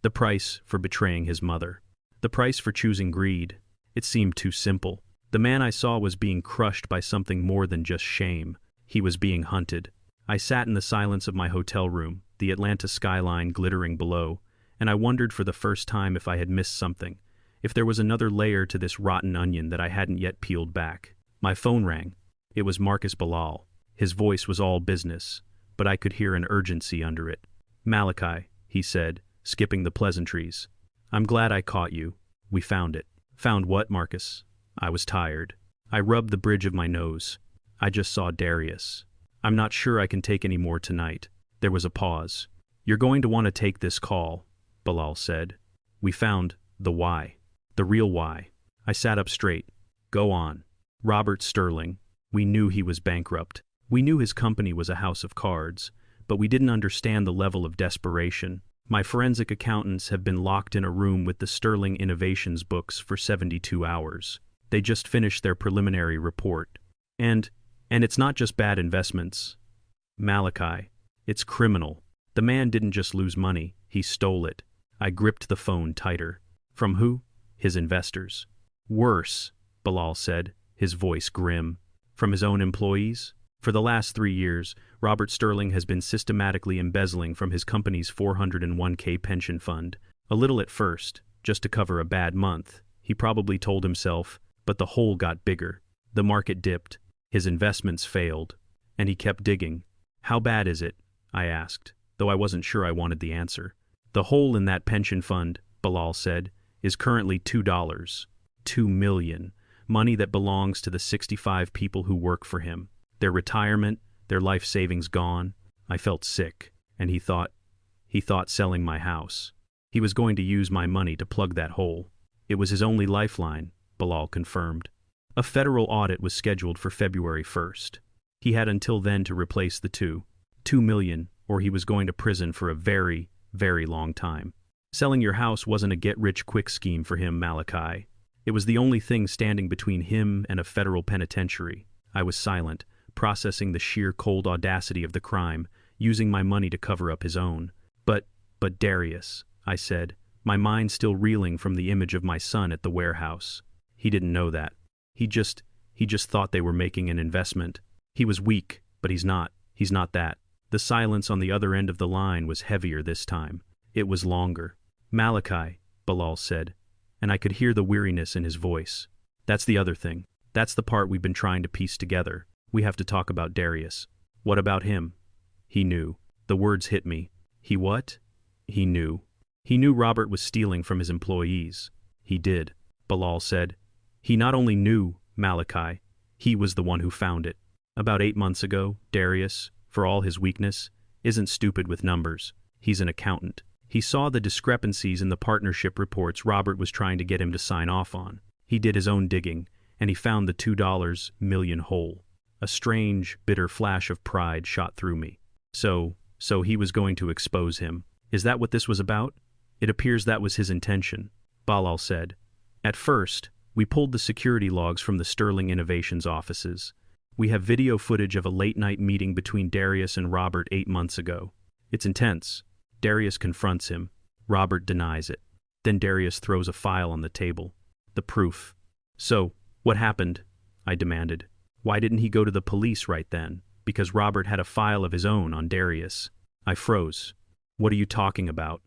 Speaker 1: The price for betraying his mother. The price for choosing greed. It seemed too simple. The man I saw was being crushed by something more than just shame. He was being hunted. I sat in the silence of my hotel room, the Atlanta skyline glittering below, and I wondered for the first time if I had missed something, if there was another layer to this rotten onion that I hadn't yet peeled back. My phone rang. It was Marcus Bilal. His voice was all business, but I could hear an urgency under it. "Malachi," he said, skipping the pleasantries. "I'm glad I caught you. We found it." "Found what, Marcus?" I was tired. I rubbed the bridge of my nose. I just saw Darius. "I'm not sure I can take any more tonight." There was a pause. "You're going to want to take this call," Bilal said. "We found the why. The real why." I sat up straight. "Go on." "Robert Sterling. We knew he was bankrupt. We knew his company was a house of cards, but we didn't understand the level of desperation. My forensic accountants have been locked in a room with the Sterling Innovations books for 72 hours. They just finished their preliminary report. And it's not just bad investments. Malachi, it's criminal. The man didn't just lose money, he stole it." I gripped the phone tighter. "From who?" "His investors." "Worse," Bilal said, his voice grim. "From his own employees?" For the last 3 years, Robert Sterling has been systematically embezzling from his company's 401k pension fund. A little at first, just to cover a bad month, he probably told himself, but the hole got bigger. The market dipped, his investments failed, and he kept digging. "How bad is it?" I asked, though I wasn't sure I wanted the answer. "The hole in that pension fund," Bilal said, "is currently $2. $2 million. Money that belongs to the 65 people who work for him. Their retirement, their life savings gone." I felt sick, and he thought selling my house. He was going to use my money to plug that hole. It was his only lifeline, Bilal confirmed. A federal audit was scheduled for February 1st. He had until then to replace the $2 million, or he was going to prison for a very, very long time. Selling your house wasn't a get-rich-quick scheme for him, Malachi. It was the only thing standing between him and a federal penitentiary. I was silent, processing the sheer cold audacity of the crime, using my money to cover up his own. But Darius," I said, my mind still reeling from the image of my son at the warehouse. "He didn't know that. He just thought they were making an investment. He was weak, but he's not that." The silence on the other end of the line was heavier this time. It was longer. "Malachi," Bilal said, and I could hear the weariness in his voice. "That's the other thing. That's the part we've been trying to piece together. We have to talk about Darius." "What about him?" "He knew." The words hit me. "He what?" "He knew. He knew Robert was stealing from his employees. He did, Bilal said. He not only knew, Malachi, he was the one who found it. About 8 months ago, Darius, for all his weakness, isn't stupid with numbers. He's an accountant. He saw the discrepancies in the partnership reports Robert was trying to get him to sign off on. He did his own digging, and he found the $2 million hole. A strange, bitter flash of pride shot through me. So he was going to expose him. Is that what this was about? It appears that was his intention, Bilal said. At first, we pulled the security logs from the Sterling Innovations offices. We have video footage of a late-night meeting between Darius and Robert 8 months ago. It's intense. Darius confronts him. Robert denies it. Then Darius throws a file on the table. The proof. So, what happened? I demanded. Why didn't he go to the police right then? Because Robert had a file of his own on Darius. I froze. What are you talking about?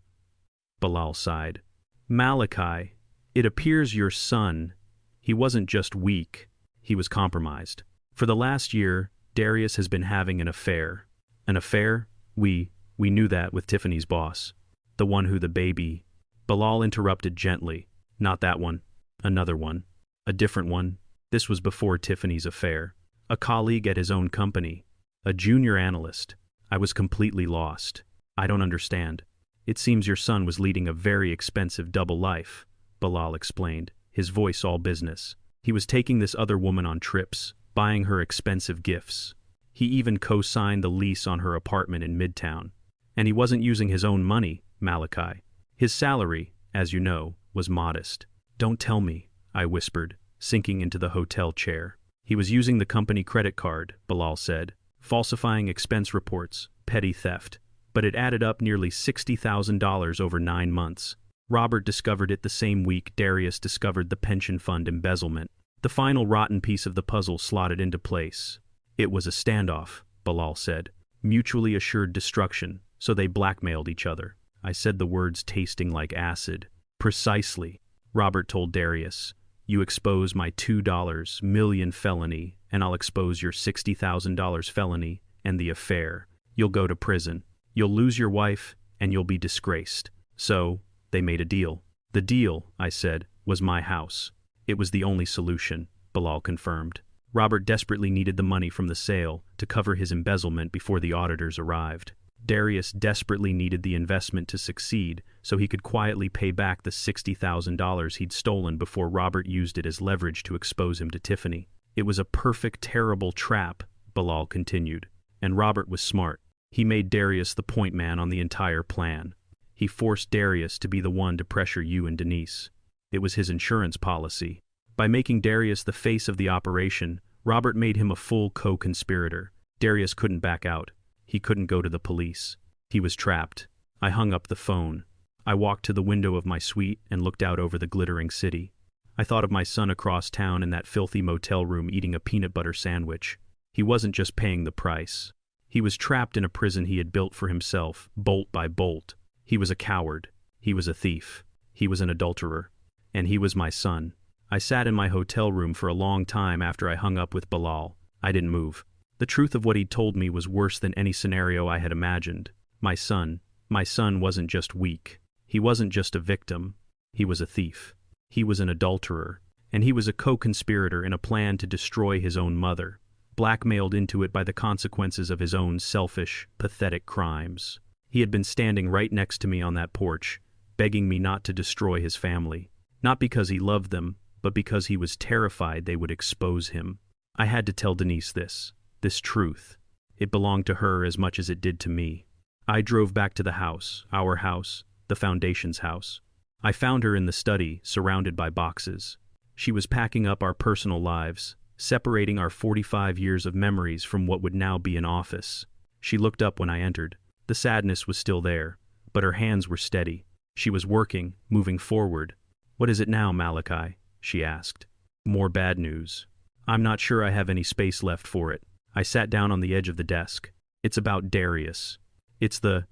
Speaker 1: Bilal sighed. Malachi, it appears your son, he wasn't just weak, he was compromised. For the last year, Darius has been having an affair. An affair? We knew that with Tiffany's boss. The one who the baby... Bilal interrupted gently. Not that one. Another one. A different one. This was before Tiffany's affair. A colleague at his own company. A junior analyst. I was completely lost. I don't understand. It seems your son was leading a very expensive double life, Bilal explained, his voice all business. He was taking this other woman on trips, buying her expensive gifts. He even co-signed the lease on her apartment in Midtown. And he wasn't using his own money, Malachi. His salary, as you know, was modest. Don't tell me, I whispered, sinking into the hotel chair. He was using the company credit card, Bilal said, falsifying expense reports, petty theft. But it added up nearly $60,000 over 9 months. Robert discovered it the same week Darius discovered the pension fund embezzlement. The final rotten piece of the puzzle slotted into place. It was a standoff, Bilal said. Mutually assured destruction, so they blackmailed each other. I said the words tasting like acid. Precisely, Robert told Darius. You expose my $2 million felony, and I'll expose your $60,000 felony and the affair. You'll go to prison. You'll lose your wife, and you'll be disgraced. So, they made a deal. The deal, I said, was my house. It was the only solution, Bilal confirmed. Robert desperately needed the money from the sale to cover his embezzlement before the auditors arrived. Darius desperately needed the investment to succeed so he could quietly pay back the $60,000 he'd stolen before Robert used it as leverage to expose him to Tiffany. It was a perfect, terrible trap, Bilal continued. And Robert was smart. He made Darius the point man on the entire plan. He forced Darius to be the one to pressure you and Denise. It was his insurance policy. By making Darius the face of the operation, Robert made him a full co-conspirator. Darius couldn't back out. He couldn't go to the police. He was trapped. I hung up the phone. I walked to the window of my suite and looked out over the glittering city. I thought of my son across town in that filthy motel room eating a peanut butter sandwich. He wasn't just paying the price. He was trapped in a prison he had built for himself, bolt by bolt. He was a coward. He was a thief. He was an adulterer. And he was my son. I sat in my hotel room for a long time after I hung up with Bilal. I didn't move. The truth of what he'd told me was worse than any scenario I had imagined. My son wasn't just weak. He wasn't just a victim. He was a thief. He was an adulterer. And he was a co-conspirator in a plan to destroy his own mother, blackmailed into it by the consequences of his own selfish, pathetic crimes. He had been standing right next to me on that porch, begging me not to destroy his family. Not because he loved them, but because he was terrified they would expose him. I had to tell Denise this truth. It belonged to her as much as it did to me. I drove back to the house, our house, the Foundation's house. I found her in the study, surrounded by boxes. She was packing up our personal lives, separating our 45 years of memories from what would now be an office. She looked up when I entered. The sadness was still there, but her hands were steady. She was working, moving forward. What is it now, Malachi? She asked. More bad news. I'm not sure I have any space left for it. I sat down on the edge of the desk. It's about Darius. It's the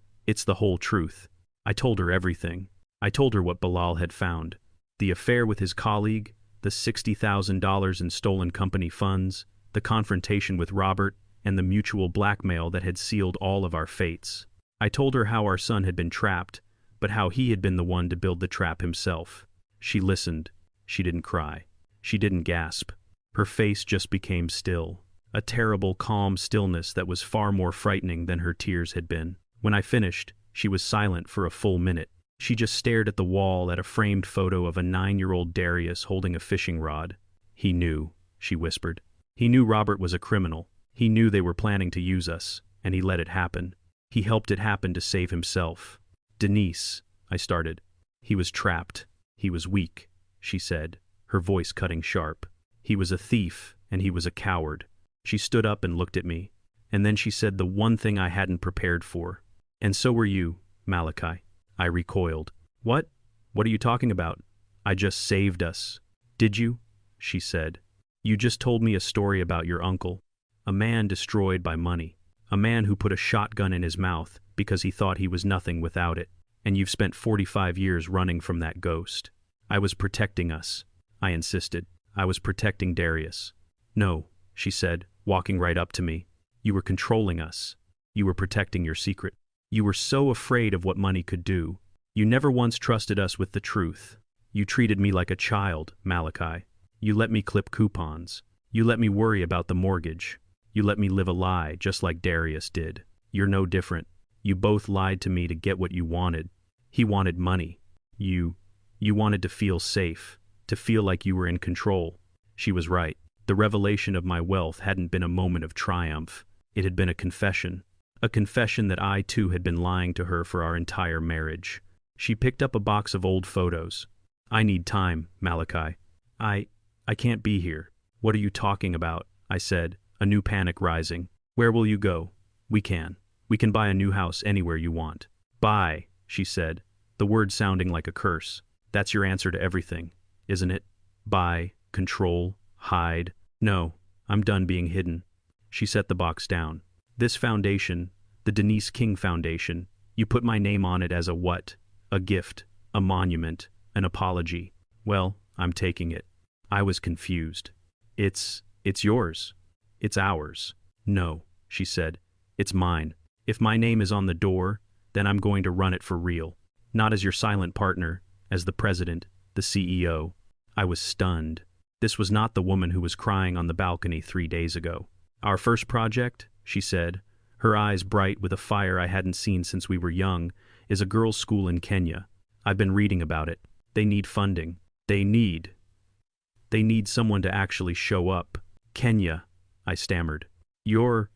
Speaker 1: whole truth. I told her everything. I told her what Bilal had found. The affair with his colleague, the $60,000 in stolen company funds, the confrontation with Robert, and the mutual blackmail that had sealed all of our fates. I told her how our son had been trapped, but how he had been the one to build the trap himself. She listened. She didn't cry. She didn't gasp. Her face just became still. A terrible, calm stillness that was far more frightening than her tears had been. When I finished, she was silent for a full minute. She just stared at the wall at a framed photo of a 9-year-old Darius holding a fishing rod. He knew, she whispered. He knew Robert was a criminal. He knew they were planning to use us, and he let it happen. He helped it happen to save himself. Denise, I started. He was trapped. He was weak, she said, her voice cutting sharp. He was a thief, and he was a coward. She stood up and looked at me, and then she said the one thing I hadn't prepared for. And so were you, Malachi. I recoiled. What? What are you talking about? I just saved us. Did you? She said. You just told me a story about your uncle. A man destroyed by money. A man who put a shotgun in his mouth because he thought he was nothing without it. And you've spent 45 years running from that ghost. I was protecting us, I insisted. I was protecting Darius. No, she said, walking right up to me. You were controlling us. You were protecting your secret. You were so afraid of what money could do. You never once trusted us with the truth. You treated me like a child, Malachi. You let me clip coupons. You let me worry about the mortgage. You let me live a lie just like Darius did. You're no different. You both lied to me to get what you wanted. He wanted money. You wanted to feel safe, to feel like you were in control. She was right. The revelation of my wealth hadn't been a moment of triumph. It had been a confession that I too had been lying to her for our entire marriage. She picked up a box of old photos. I need time, Malachi. I can't be here. What are you talking about? I said, a new panic rising. Where will you go? We can buy a new house anywhere you want. Buy, she said, the word sounding like a curse. That's your answer to everything, isn't it? Buy, control, hide. No, I'm done being hidden. She set the box down. This foundation, the Denise King Foundation, you put my name on it as a what? A gift, a monument, an apology. Well, I'm taking it. I was confused. It's yours. It's ours. No, she said. It's mine. If my name is on the door, then I'm going to run it for real. Not as your silent partner, as the president, the CEO. I was stunned. This was not the woman who was crying on the balcony 3 days ago. Our first project, she said, her eyes bright with a fire I hadn't seen since we were young, is a girls' school in Kenya. I've been reading about it. They need funding. They need someone to actually show up. Kenya, I stammered. You're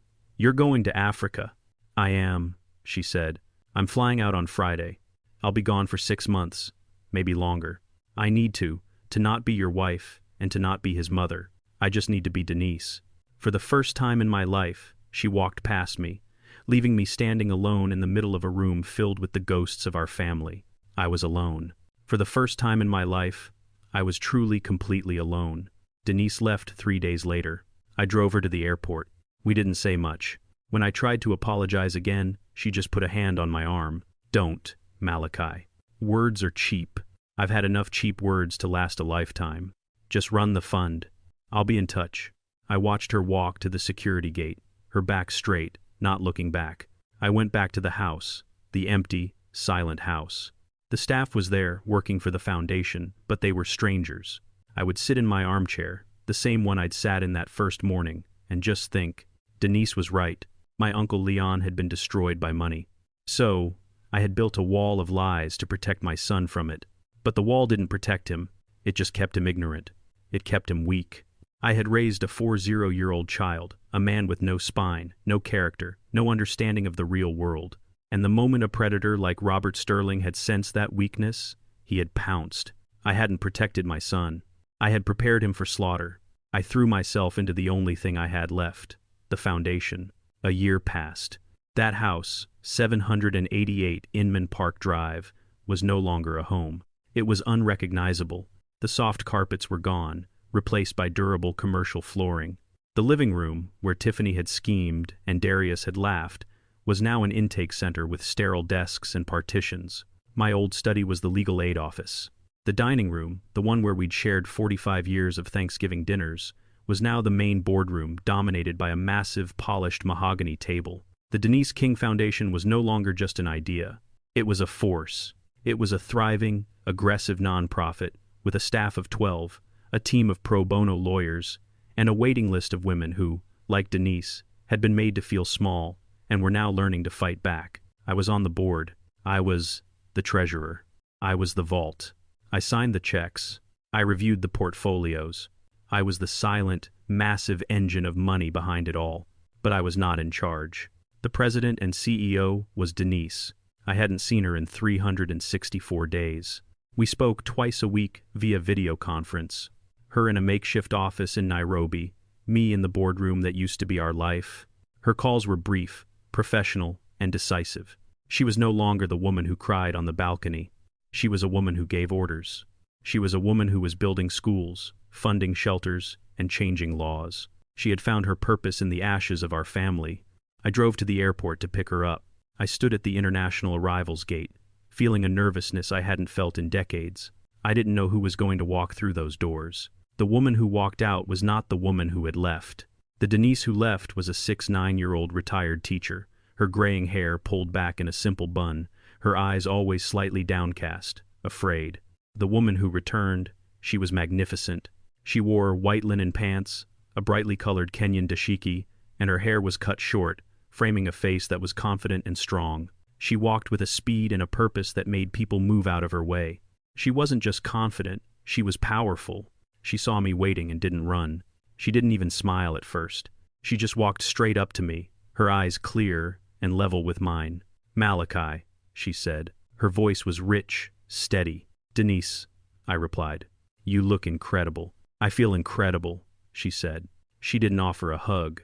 Speaker 1: going to Africa. I am, she said. I'm flying out on Friday. I'll be gone for 6 months, maybe longer. I need to not be your wife and to not be his mother. I just need to be Denise. For the first time in my life, she walked past me, leaving me standing alone in the middle of a room filled with the ghosts of our family. I was alone. For the first time in my life, I was truly, completely alone. Denise left 3 days later. I drove her to the airport. We didn't say much. When I tried to apologize again, she just put a hand on my arm. Don't, Malachi. Words are cheap. I've had enough cheap words to last a lifetime. Just run the fund. I'll be in touch. I watched her walk to the security gate, her back straight, not looking back. I went back to the house, the empty, silent house. The staff was there, working for the foundation, but they were strangers. I would sit in my armchair, the same one I'd sat in that first morning, and just think, Denise was right. My Uncle Leon had been destroyed by money. So, I had built a wall of lies to protect my son from it. But the wall didn't protect him. It just kept him ignorant. It kept him weak. I had raised a 40-year-old child, a man with no spine, no character, no understanding of the real world. And the moment a predator like Robert Sterling had sensed that weakness, he had pounced. I hadn't protected my son. I had prepared him for slaughter. I threw myself into the only thing I had left, the foundation. A year passed. That house, 788 Inman Park Drive, was no longer a home. It was unrecognizable. The soft carpets were gone, replaced by durable commercial flooring. The living room, where Tiffany had schemed and Darius had laughed, was now an intake center with sterile desks and partitions. My old study was the legal aid office. The dining room, the one where we'd shared 45 years of Thanksgiving dinners, was now the main boardroom, dominated by a massive, polished mahogany table. The Denise King Foundation was no longer just an idea. It was a force. It was a thriving, aggressive nonprofit with a staff of 12, a team of pro bono lawyers, and a waiting list of women who, like Denise, had been made to feel small and were now learning to fight back. I was on the board. I was the treasurer. I was the vault. I signed the checks. I reviewed the portfolios. I was the silent, massive engine of money behind it all. But I was not in charge. The president and CEO was Denise. I hadn't seen her in 364 days. We spoke twice a week via video conference. Her in a makeshift office in Nairobi, me in the boardroom that used to be our life. Her calls were brief, professional, and decisive. She was no longer the woman who cried on the balcony. She was a woman who gave orders. She was a woman who was building schools, funding shelters, and changing laws. She had found her purpose in the ashes of our family. I drove to the airport to pick her up. I stood at the international arrivals gate, feeling a nervousness I hadn't felt in decades. I didn't know who was going to walk through those doors. The woman who walked out was not the woman who had left. The Denise who left was a 6'9" retired teacher, her graying hair pulled back in a simple bun, her eyes always slightly downcast, afraid. The woman who returned, she was magnificent. She wore white linen pants, a brightly colored Kenyan dashiki, and her hair was cut short, framing a face that was confident and strong. She walked with a speed and a purpose that made people move out of her way. She wasn't just confident, she was powerful. She saw me waiting and didn't run. She didn't even smile at first. She just walked straight up to me, her eyes clear and level with mine. "Malachi," she said. Her voice was rich, steady. "Denise," I replied. "You look incredible." "I feel incredible," she said. She didn't offer a hug.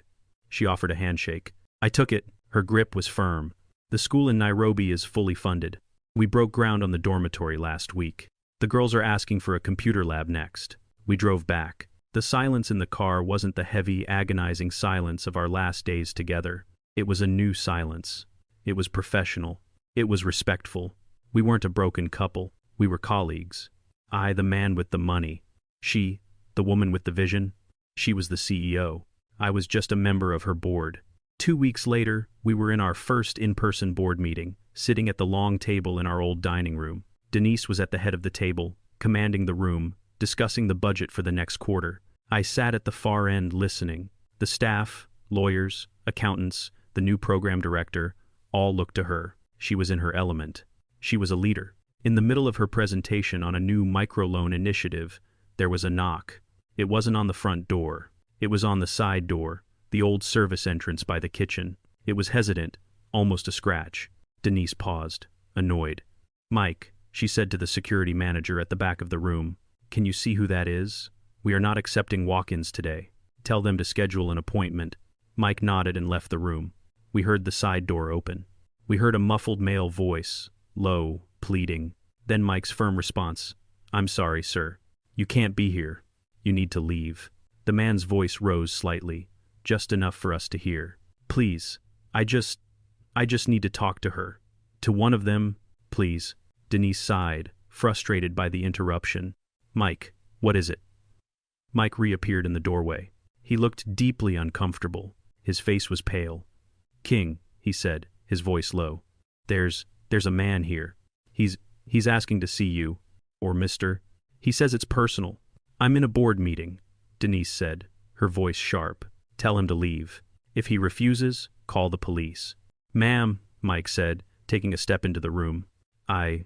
Speaker 1: She offered a handshake. I took it. Her grip was firm. "The school in Nairobi is fully funded. We broke ground on the dormitory last week. The girls are asking for a computer lab next." We drove back. The silence in the car wasn't the heavy, agonizing silence of our last days together. It was a new silence. It was professional. It was respectful. We weren't a broken couple. We were colleagues. I, the man with the money. She, the woman with the vision. She was the CEO. I was just a member of her board. 2 weeks later, we were in our first in-person board meeting, sitting at the long table in our old dining room. Denise was at the head of the table, commanding the room, discussing the budget for the next quarter. I sat at the far end listening. The staff, lawyers, accountants, the new program director, all looked to her. She was in her element. She was a leader. In the middle of her presentation on a new microloan initiative, there was a knock. It wasn't on the front door. It was on the side door, the old service entrance by the kitchen. It was hesitant, almost a scratch. Denise paused, annoyed. "Mike," she said to the security manager at the back of the room, "can you see who that is? We are not accepting walk-ins today. Tell them to schedule an appointment." Mike nodded and left the room. We heard the side door open. We heard a muffled male voice, low, pleading. Then Mike's firm response, "I'm sorry, sir. You can't be here. You need to leave." The man's voice rose slightly, just enough for us to hear. "Please, I just need to talk to her. To one of them, please." Denise sighed, frustrated by the interruption. "Mike, what is it?" Mike reappeared in the doorway. He looked deeply uncomfortable. His face was pale. "King," he said, his voice low. There's a man here. He's asking to see you, or Mr. He says it's personal." "I'm in a board meeting," Denise said, her voice sharp. "Tell him to leave. If he refuses, call the police." "Ma'am," Mike said, taking a step into the room. I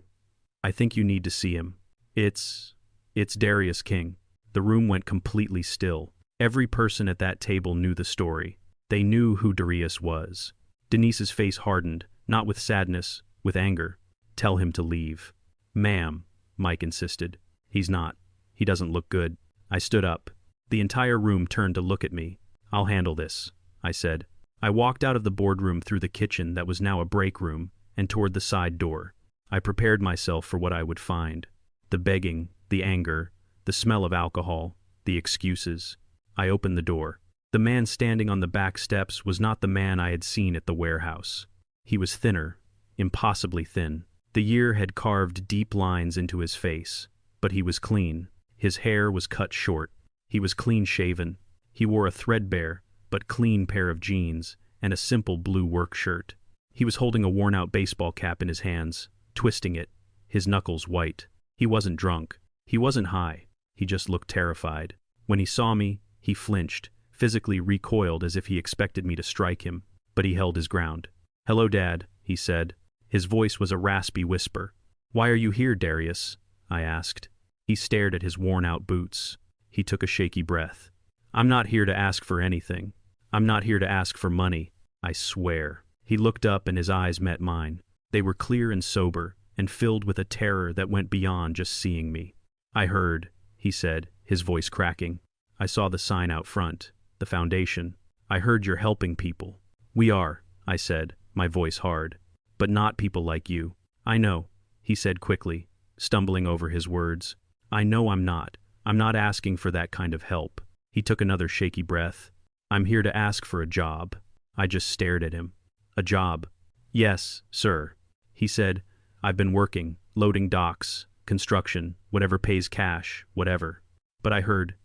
Speaker 1: think you need to see him. It's Darius King." The room went completely still. Every person at that table knew the story. They knew who Darius was. Denise's face hardened, not with sadness, with anger. "Tell him to leave." "Ma'am," Mike insisted. "He's not. He doesn't look good." I stood up. The entire room turned to look at me. "I'll handle this," I said. I walked out of the boardroom through the kitchen that was now a break room and toward the side door. I prepared myself for what I would find. The begging, the anger, the smell of alcohol, the excuses. I opened the door. The man standing on the back steps was not the man I had seen at the warehouse. He was thinner, impossibly thin. The year had carved deep lines into his face, but he was clean. His hair was cut short. He was clean-shaven. He wore a threadbare, but clean pair of jeans and a simple blue work shirt. He was holding a worn-out baseball cap in his hands, twisting it, his knuckles white. He wasn't drunk. He wasn't high. He just looked terrified. When he saw me, he flinched, physically recoiled as if he expected me to strike him, but he held his ground. "Hello, Dad," he said. His voice was a raspy whisper. "Why are you here, Darius?" I asked. He stared at his worn-out boots. He took a shaky breath. "I'm not here to ask for anything. I'm not here to ask for money, I swear." He looked up and his eyes met mine. They were clear and sober, and filled with a terror that went beyond just seeing me. "I heard," he said, his voice cracking. "I saw the sign out front, the foundation. I heard you're helping people." "We are," I said, my voice hard. "But not people like you." "I know," he said quickly, stumbling over his words. "I know I'm not. I'm not asking for that kind of help." He took another shaky breath. "I'm here to ask for a job." I just stared at him. "A job?" "Yes, sir," he said. "I've been working, loading docks, construction, whatever pays cash, whatever. But I heard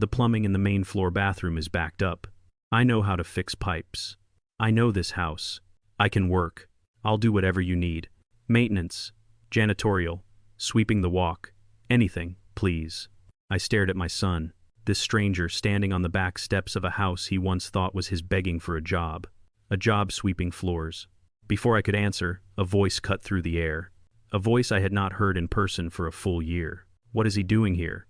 Speaker 1: the plumbing in the main floor bathroom is backed up. I know how to fix pipes. I know this house. I can work. I'll do whatever you need. Maintenance, janitorial, sweeping the walk, anything, please." I stared at my son, this stranger standing on the back steps of a house he once thought was his begging for a job sweeping floors. Before I could answer, a voice cut through the air. A voice I had not heard in person for a full year. "What is he doing here?"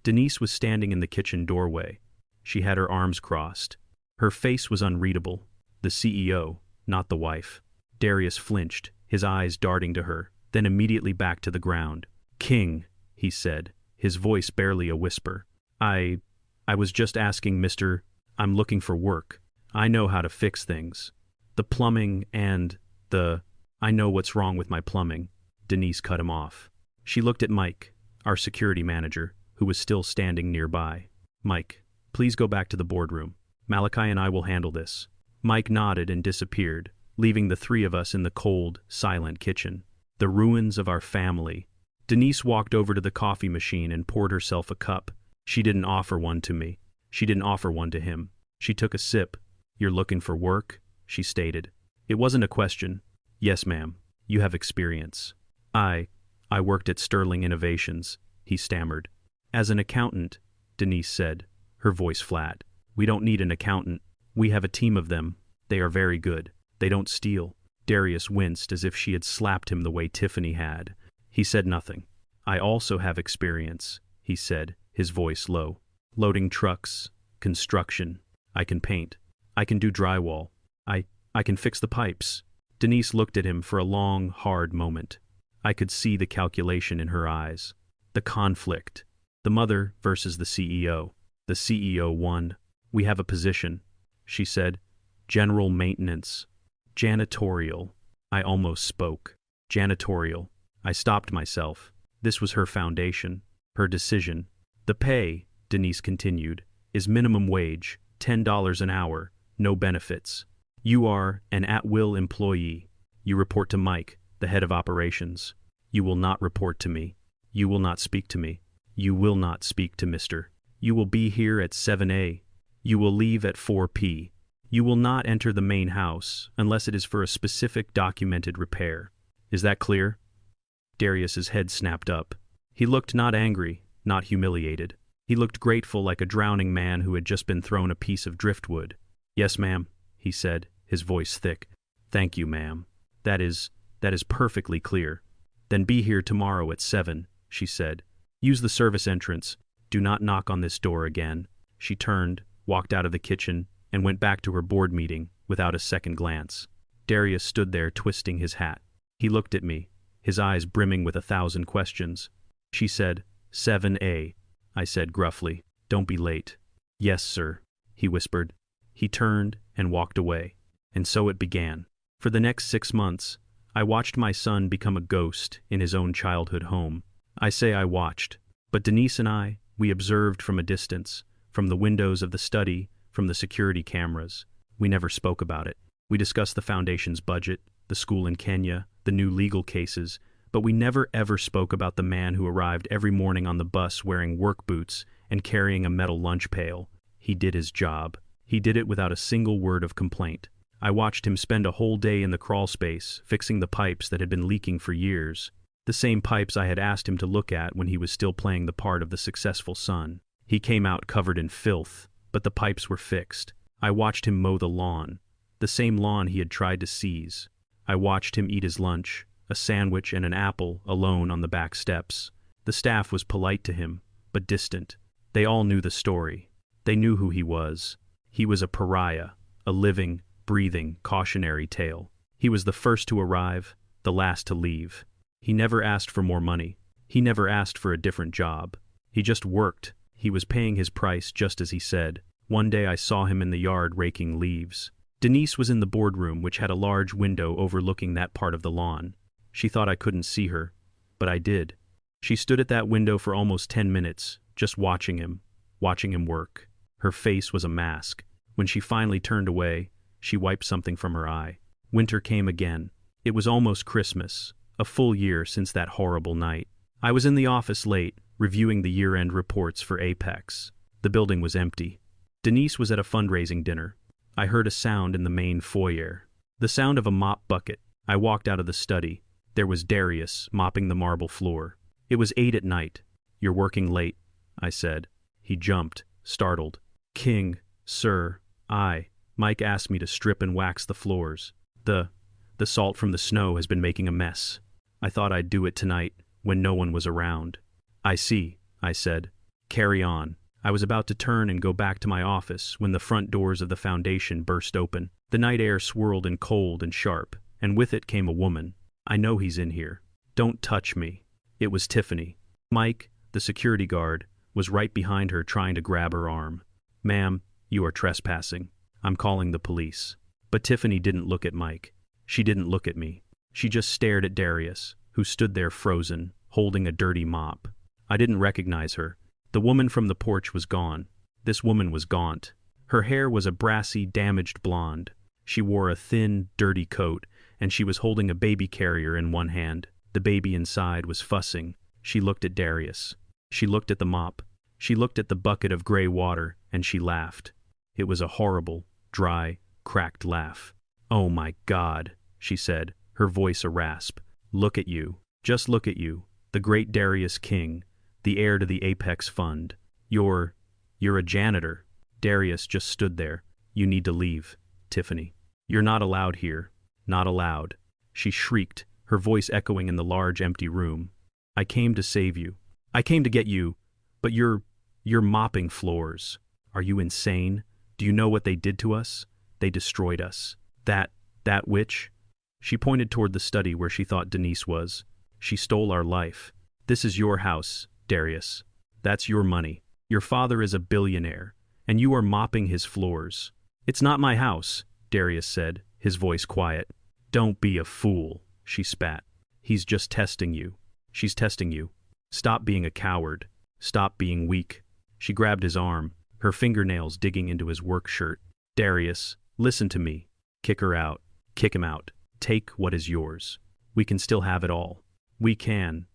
Speaker 1: Denise was standing in the kitchen doorway. She had her arms crossed. Her face was unreadable. The CEO, not the wife. Darius flinched, his eyes darting to her, then immediately back to the ground. "King," he said, his voice barely a whisper. I was just asking Mr. I'm looking for work. I know how to fix things. The plumbing and I know what's wrong with my plumbing." Denise cut him off. She looked at Mike, our security manager, who was still standing nearby. "Mike, please go back to the boardroom. Malachi and I will handle this." Mike nodded and disappeared, leaving the three of us in the cold, silent kitchen. The ruins of our family. Denise walked over to the coffee machine and poured herself a cup. She didn't offer one to me. She didn't offer one to him. She took a sip. "You're looking for work?" she stated. It wasn't a question. "Yes, ma'am. You have experience." I worked at Sterling Innovations," he stammered. "As an accountant," Denise said, her voice flat. "We don't need an accountant. We have a team of them. They are very good. They don't steal." Darius winced as if she had slapped him the way Tiffany had. He said nothing. "I also have experience," he said, his voice low. "Loading trucks, construction. I can paint. I can do drywall. I can fix the pipes." Denise looked at him for a long, hard moment. I could see the calculation in her eyes. The conflict. The mother versus the CEO. The CEO won. "We have a position," she said. "General maintenance. Janitorial." I almost spoke. Janitorial. I stopped myself. This was her foundation, her decision. "The pay," Denise continued, "is minimum wage, $10 an hour, no benefits. You are an at-will employee. You report to Mike, the head of operations. You will not report to me. You will not speak to me. You will not speak to Mr. You will be here at 7 A. You will leave at 4 P. You will not enter the main house unless it is for a specific documented repair. Is that clear?" Darius's head snapped up. He looked not angry, not humiliated. He looked grateful, like a drowning man who had just been thrown a piece of driftwood. "Yes, ma'am," he said, his voice thick. "Thank you, ma'am. That is perfectly clear." "Then be here tomorrow at 7, she said. "Use the service entrance. Do not knock on this door again." She turned, walked out of the kitchen, and went back to her board meeting without a second glance. Darius stood there twisting his hat. He looked at me, his eyes brimming with 1,000 questions. She said, 7 A. I said gruffly, "Don't be late." "Yes, sir," he whispered. He turned and walked away. And so it began. For the next 6 months, I watched my son become a ghost in his own childhood home. I say I watched, but Denise and we observed from a distance, from the windows of the study, from the security cameras. We never spoke about it. We discussed the foundation's budget, the school in Kenya, the new legal cases, but we never ever spoke about the man who arrived every morning on the bus wearing work boots and carrying a metal lunch pail. He did his job. He did it without a single word of complaint. I watched him spend a whole day in the crawl space, fixing the pipes that had been leaking for years. The same pipes I had asked him to look at when he was still playing the part of the successful son. He came out covered in filth, but the pipes were fixed. I watched him mow the lawn, the same lawn he had tried to seize. I watched him eat his lunch, a sandwich and an apple, alone on the back steps. The staff was polite to him, but distant. They all knew the story. They knew who he was. He was a pariah, a living, breathing, cautionary tale. He was the first to arrive, the last to leave. He never asked for more money. He never asked for a different job. He just worked. He was paying his price just as he said. One day I saw him in the yard raking leaves. Denise was in the boardroom, which had a large window overlooking that part of the lawn. She thought I couldn't see her, but I did. She stood at that window for almost 10 minutes, just watching him work. Her face was a mask. When she finally turned away, she wiped something from her eye. Winter came again. It was almost Christmas, a full year since that horrible night. I was in the office late, reviewing the year-end reports for Apex. The building was empty. Denise was at a fundraising dinner. I heard a sound in the main foyer. The sound of a mop bucket. I walked out of the study. There was Darius, mopping the marble floor. It was 8 at night. "You're working late," I said. He jumped, startled. "King, sir, Mike asked me to strip and wax the floors. The salt from the snow has been making a mess. I thought I'd do it tonight, when no one was around." "I see," I said. "Carry on." I was about to turn and go back to my office when the front doors of the foundation burst open. The night air swirled and cold and sharp, and with it came a woman. "I know he's in here. Don't touch me." It was Tiffany. Mike, the security guard, was right behind her trying to grab her arm. "Ma'am, you are trespassing. I'm calling the police." But Tiffany didn't look at Mike. She didn't look at me. She just stared at Darius, who stood there frozen, holding a dirty mop. I didn't recognize her. The woman from the porch was gone. This woman was gaunt. Her hair was a brassy, damaged blonde. She wore a thin, dirty coat, and she was holding a baby carrier in one hand. The baby inside was fussing. She looked at Darius. She looked at the mop. She looked at the bucket of gray water, and she laughed. It was a horrible, dry, cracked laugh. "Oh my God," she said, her voice a rasp. "Look at you. Just look at you. The great Darius King, the heir to the Apex Fund. You're a janitor." Darius just stood there. "You need to leave, Tiffany. You're not allowed here. Not allowed." She shrieked, her voice echoing in the large empty room. "I came to save you. I came to get you, but you're mopping floors. Are you insane? Do you know what they did to us? They destroyed us. That witch?" She pointed toward the study where she thought Denise was. "She stole our life. This is your house, Darius. That's your money. Your father is a billionaire, and you are mopping his floors." "It's not my house," Darius said, his voice quiet. "Don't be a fool," she spat. "He's just testing you. She's testing you. Stop being a coward. Stop being weak." She grabbed his arm, her fingernails digging into his work shirt. "Darius, listen to me. Kick her out. Kick him out. Take what is yours. We can still have it all. We can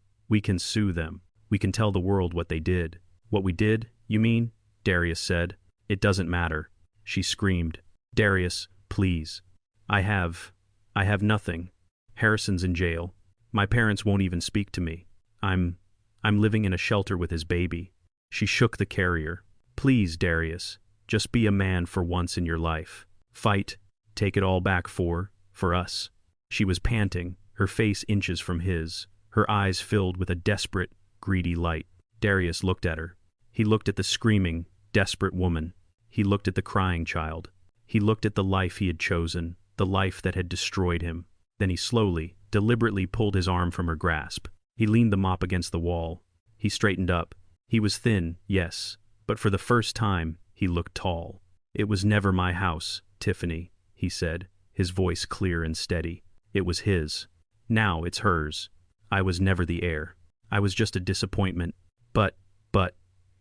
Speaker 1: sue them. We can tell the world what they did." "What we did, you mean?" Darius said. "It doesn't matter." She screamed. "Darius, please. I have nothing. Harrison's in jail. My parents won't even speak to me. I'm living in a shelter with his baby." She shook the carrier. "Please, Darius, just be a man for once in your life. Fight. Take it all back for us." She was panting, her face inches from his, her eyes filled with a desperate, greedy light. Darius looked at her. He looked at the screaming, desperate woman. He looked at the crying child. He looked at the life he had chosen, the life that had destroyed him. Then he slowly, deliberately pulled his arm from her grasp. He leaned the mop against the wall. He straightened up. He was thin, yes, but for the first time, he looked tall. "It was never my house, Tiffany," he said, his voice clear and steady. "It was his. Now it's hers. I was never the heir. I was just a disappointment. But,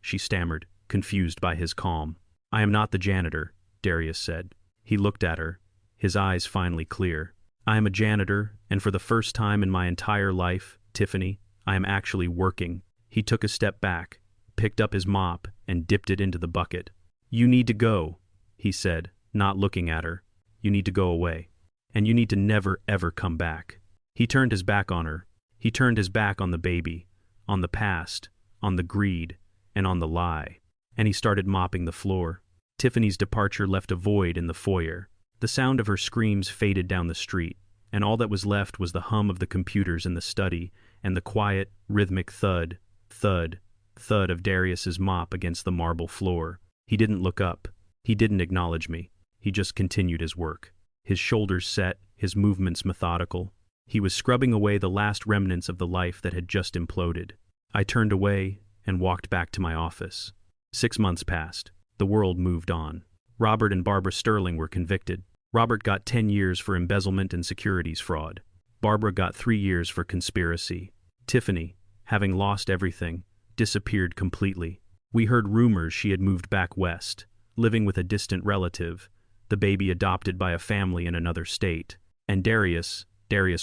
Speaker 1: she stammered, confused by his calm. "I am not the janitor," Darius said. He looked at her, his eyes finally clear. "I am a janitor, and for the first time in my entire life, Tiffany, I am actually working." He took a step back, picked up his mop, and dipped it into the bucket. "You need to go," he said, not looking at her. "You need to go away. And you need to never, ever come back." He turned his back on her. He turned his back on the baby, on the past, on the greed, and on the lie, and he started mopping the floor. Tiffany's departure left a void in the foyer. The sound of her screams faded down the street, and all that was left was the hum of the computers in the study and the quiet, rhythmic thud, thud, thud of Darius's mop against the marble floor. He didn't look up. He didn't acknowledge me. He just continued his work. His shoulders set, his movements methodical. He was scrubbing away the last remnants of the life that had just imploded. I turned away and walked back to my office. 6 months passed. The world moved on. Robert and Barbara Sterling were convicted. Robert got 10 years for embezzlement and securities fraud. Barbara got 3 years for conspiracy. Tiffany, having lost everything, disappeared completely. We heard rumors she had moved back west, living with a distant relative, the baby adopted by a family in another state. And Darius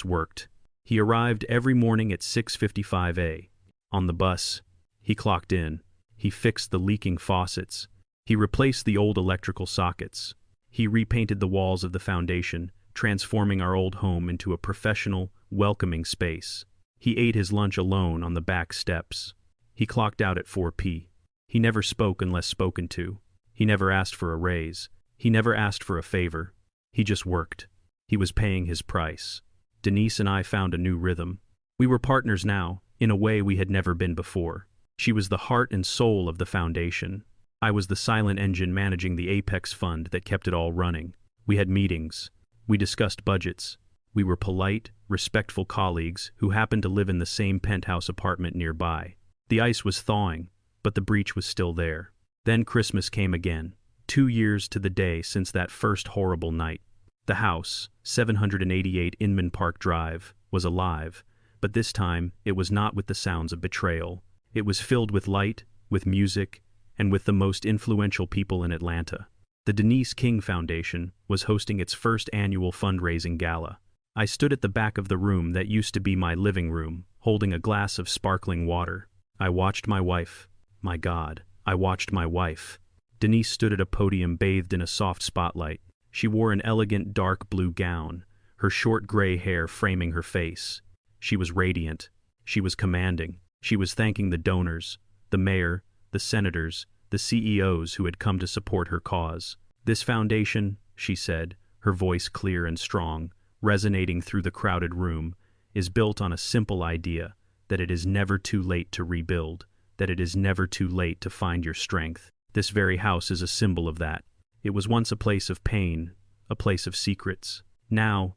Speaker 1: worked. He arrived every morning at 6:55 a.m. On the bus, he clocked in. He fixed the leaking faucets. He replaced the old electrical sockets. He repainted the walls of the foundation, transforming our old home into a professional, welcoming space. He ate his lunch alone on the back steps. He clocked out at 4 p.m. He never spoke unless spoken to. He never asked for a raise. He never asked for a favor. He just worked. He was paying his price. Denise and I found a new rhythm. We were partners now, in a way we had never been before. She was the heart and soul of the foundation. I was the silent engine managing the Apex fund that kept it all running. We had meetings. We discussed budgets. We were polite, respectful colleagues who happened to live in the same penthouse apartment nearby. The ice was thawing, but the breach was still there. Then Christmas came again, 2 years to the day since that first horrible night. The house, 788 Inman Park Drive, was alive, but this time it was not with the sounds of betrayal. It was filled with light, with music, and with the most influential people in Atlanta. The Malachi King Foundation was hosting its first annual fundraising gala. I stood at the back of the room that used to be my living room, holding a glass of sparkling water. I watched my wife. My God, I watched my wife. Denise stood at a podium bathed in a soft spotlight. She wore an elegant dark blue gown, her short gray hair framing her face. She was radiant. She was commanding. She was thanking the donors, the mayor, the senators, the CEOs who had come to support her cause. This foundation, she said, her voice clear and strong, resonating through the crowded room, is built on a simple idea that it is never too late to rebuild, that it is never too late to find your strength. This very house is a symbol of that. It was once a place of pain, a place of secrets. Now,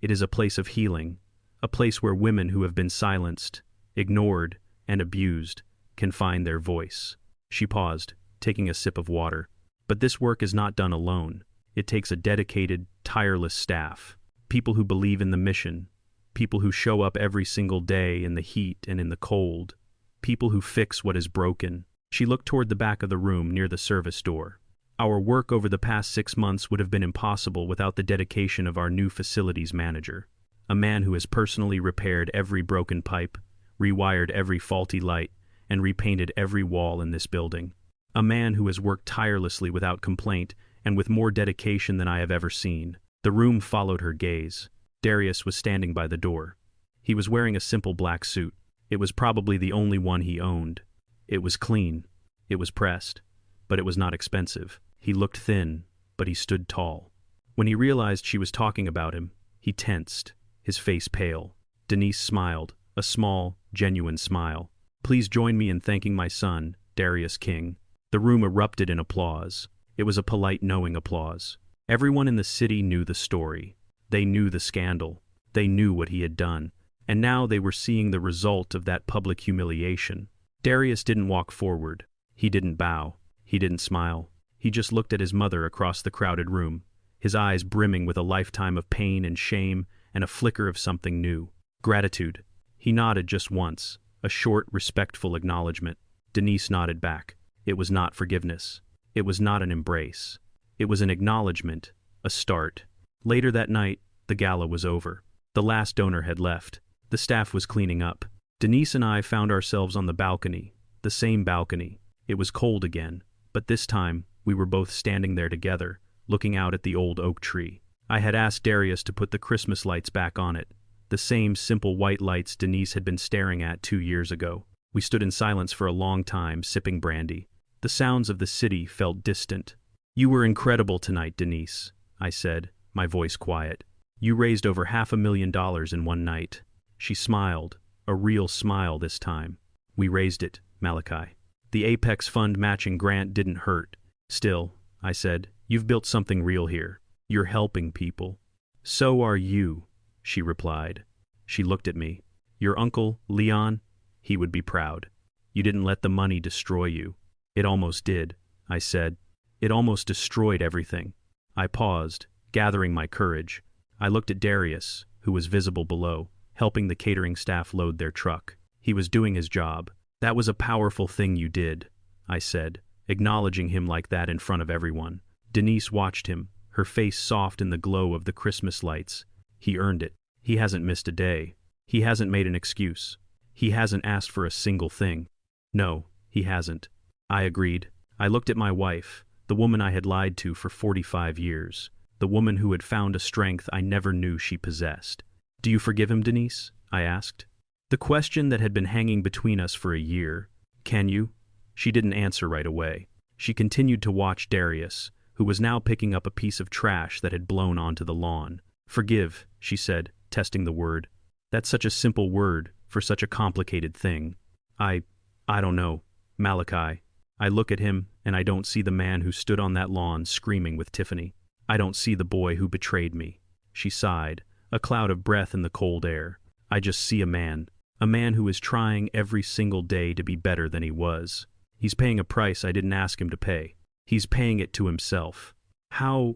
Speaker 1: it is a place of healing, a place where women who have been silenced, ignored, and abused can find their voice. She paused, taking a sip of water. But this work is not done alone. It takes a dedicated, tireless staff, people who believe in the mission, people who show up every single day in the heat and in the cold, people who fix what is broken. She looked toward the back of the room near the service door. Our work over the past 6 months would have been impossible without the dedication of our new facilities manager, a man who has personally repaired every broken pipe, rewired every faulty light, and repainted every wall in this building. A man who has worked tirelessly without complaint and with more dedication than I have ever seen. The room followed her gaze. Darius was standing by the door. He was wearing a simple black suit. It was probably the only one he owned. It was clean. It was pressed. But it was not expensive. He looked thin, but he stood tall. When he realized she was talking about him, he tensed, his face pale. Denise smiled, a small, genuine smile. "Please join me in thanking my son, Darius King." The room erupted in applause. It was a polite, knowing applause. Everyone in the city knew the story. They knew the scandal. They knew what he had done. And now they were seeing the result of that public humiliation. Darius didn't walk forward. He didn't bow. He didn't smile. He just looked at his mother across the crowded room, his eyes brimming with a lifetime of pain and shame and a flicker of something new. Gratitude. He nodded just once, a short, respectful acknowledgement. Denise nodded back. It was not forgiveness. It was not an embrace. It was an acknowledgement, a start. Later that night, the gala was over. The last donor had left. The staff was cleaning up. Denise and I found ourselves on the balcony, the same balcony. It was cold again, but this time we were both standing there together, looking out at the old oak tree. I had asked Darius to put the Christmas lights back on it, the same simple white lights Denise had been staring at 2 years ago. We stood in silence for a long time, sipping brandy. The sounds of the city felt distant. "You were incredible tonight, Denise," I said, my voice quiet. "You raised over $500,000 in one night." She smiled, a real smile this time. "We raised it, Malachi. The Apex Fund matching grant didn't hurt. Still," I said, "you've built something real here. You're helping people." "So are you," she replied. She looked at me. "Your uncle, Leon, he would be proud. You didn't let the money destroy you." "It almost did," I said. "It almost destroyed everything." I paused, gathering my courage. I looked at Darius, who was visible below, helping the catering staff load their truck. He was doing his job. "That was a powerful thing you did," I said, acknowledging him like that in front of everyone. Denise watched him, her face soft in the glow of the Christmas lights. "He earned it. He hasn't missed a day. He hasn't made an excuse. He hasn't asked for a single thing." "No, he hasn't," I agreed. I looked at my wife, the woman I had lied to for 45 years, the woman who had found a strength I never knew she possessed. "Do you forgive him, Denise?" I asked. The question that had been hanging between us for a year. "Can you?" She didn't answer right away. She continued to watch Darius, who was now picking up a piece of trash that had blown onto the lawn. "Forgive," she said, testing the word. "That's such a simple word for such a complicated thing." I don't know, Malachi. I look at him, and I don't see the man who stood on that lawn screaming with Tiffany. I don't see the boy who betrayed me." She sighed, a cloud of breath in the cold air. "I just see a man who is trying every single day to be better than he was. He's paying a price I didn't ask him to pay. He's paying it to himself. How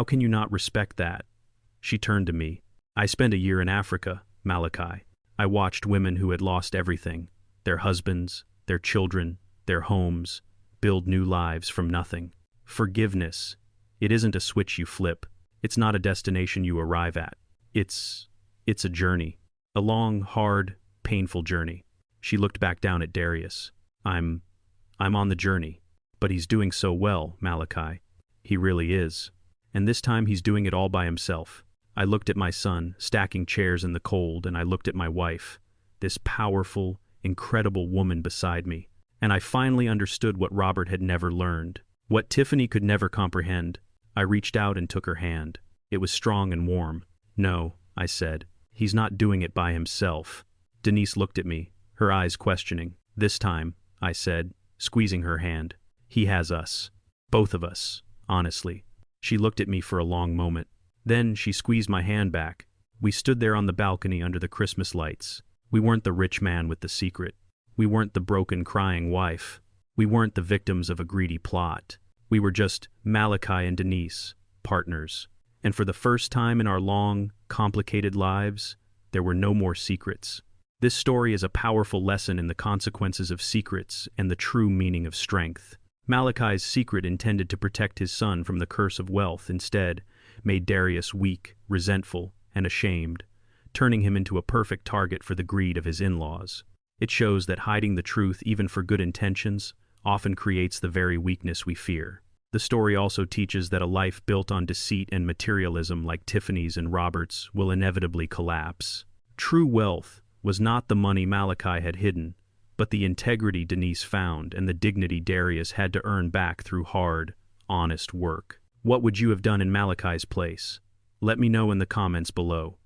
Speaker 1: can you not respect that?" She turned to me. "I spent a year in Africa, Malachi. I watched women who had lost everything, their husbands, their children, their homes, build new lives from nothing. Forgiveness, it isn't a switch you flip. It's not a destination you arrive at. It's a journey. A long, hard, painful journey." She looked back down at Darius. I'm on the journey. But he's doing so well, Malachi. He really is. And this time he's doing it all by himself." I looked at my son, stacking chairs in the cold, and I looked at my wife, this powerful, incredible woman beside me. And I finally understood what Robert had never learned, what Tiffany could never comprehend. I reached out and took her hand. It was strong and warm. "No," I said, "he's not doing it by himself." Denise looked at me, her eyes questioning. "This time," I said, squeezing her hand, "he has us. Both of us, honestly." She looked at me for a long moment. Then she squeezed my hand back. We stood there on the balcony under the Christmas lights. We weren't the rich man with the secret. We weren't the broken, crying wife. We weren't the victims of a greedy plot. We were just Malachi and Denise, partners. And for the first time in our long, complicated lives, there were no more secrets. This story is a powerful lesson in the consequences of secrets and the true meaning of strength. Malachi's secret, intended to protect his son from the curse of wealth, instead made Darius weak, resentful, and ashamed, turning him into a perfect target for the greed of his in-laws. It shows that hiding the truth, even for good intentions, often creates the very weakness we fear. The story also teaches that a life built on deceit and materialism like Tiffany's and Robert's will inevitably collapse. True wealth was not the money Malachi had hidden, but the integrity Denise found and the dignity Darius had to earn back through hard, honest work. What would you have done in Malachi's place? Let me know in the comments below.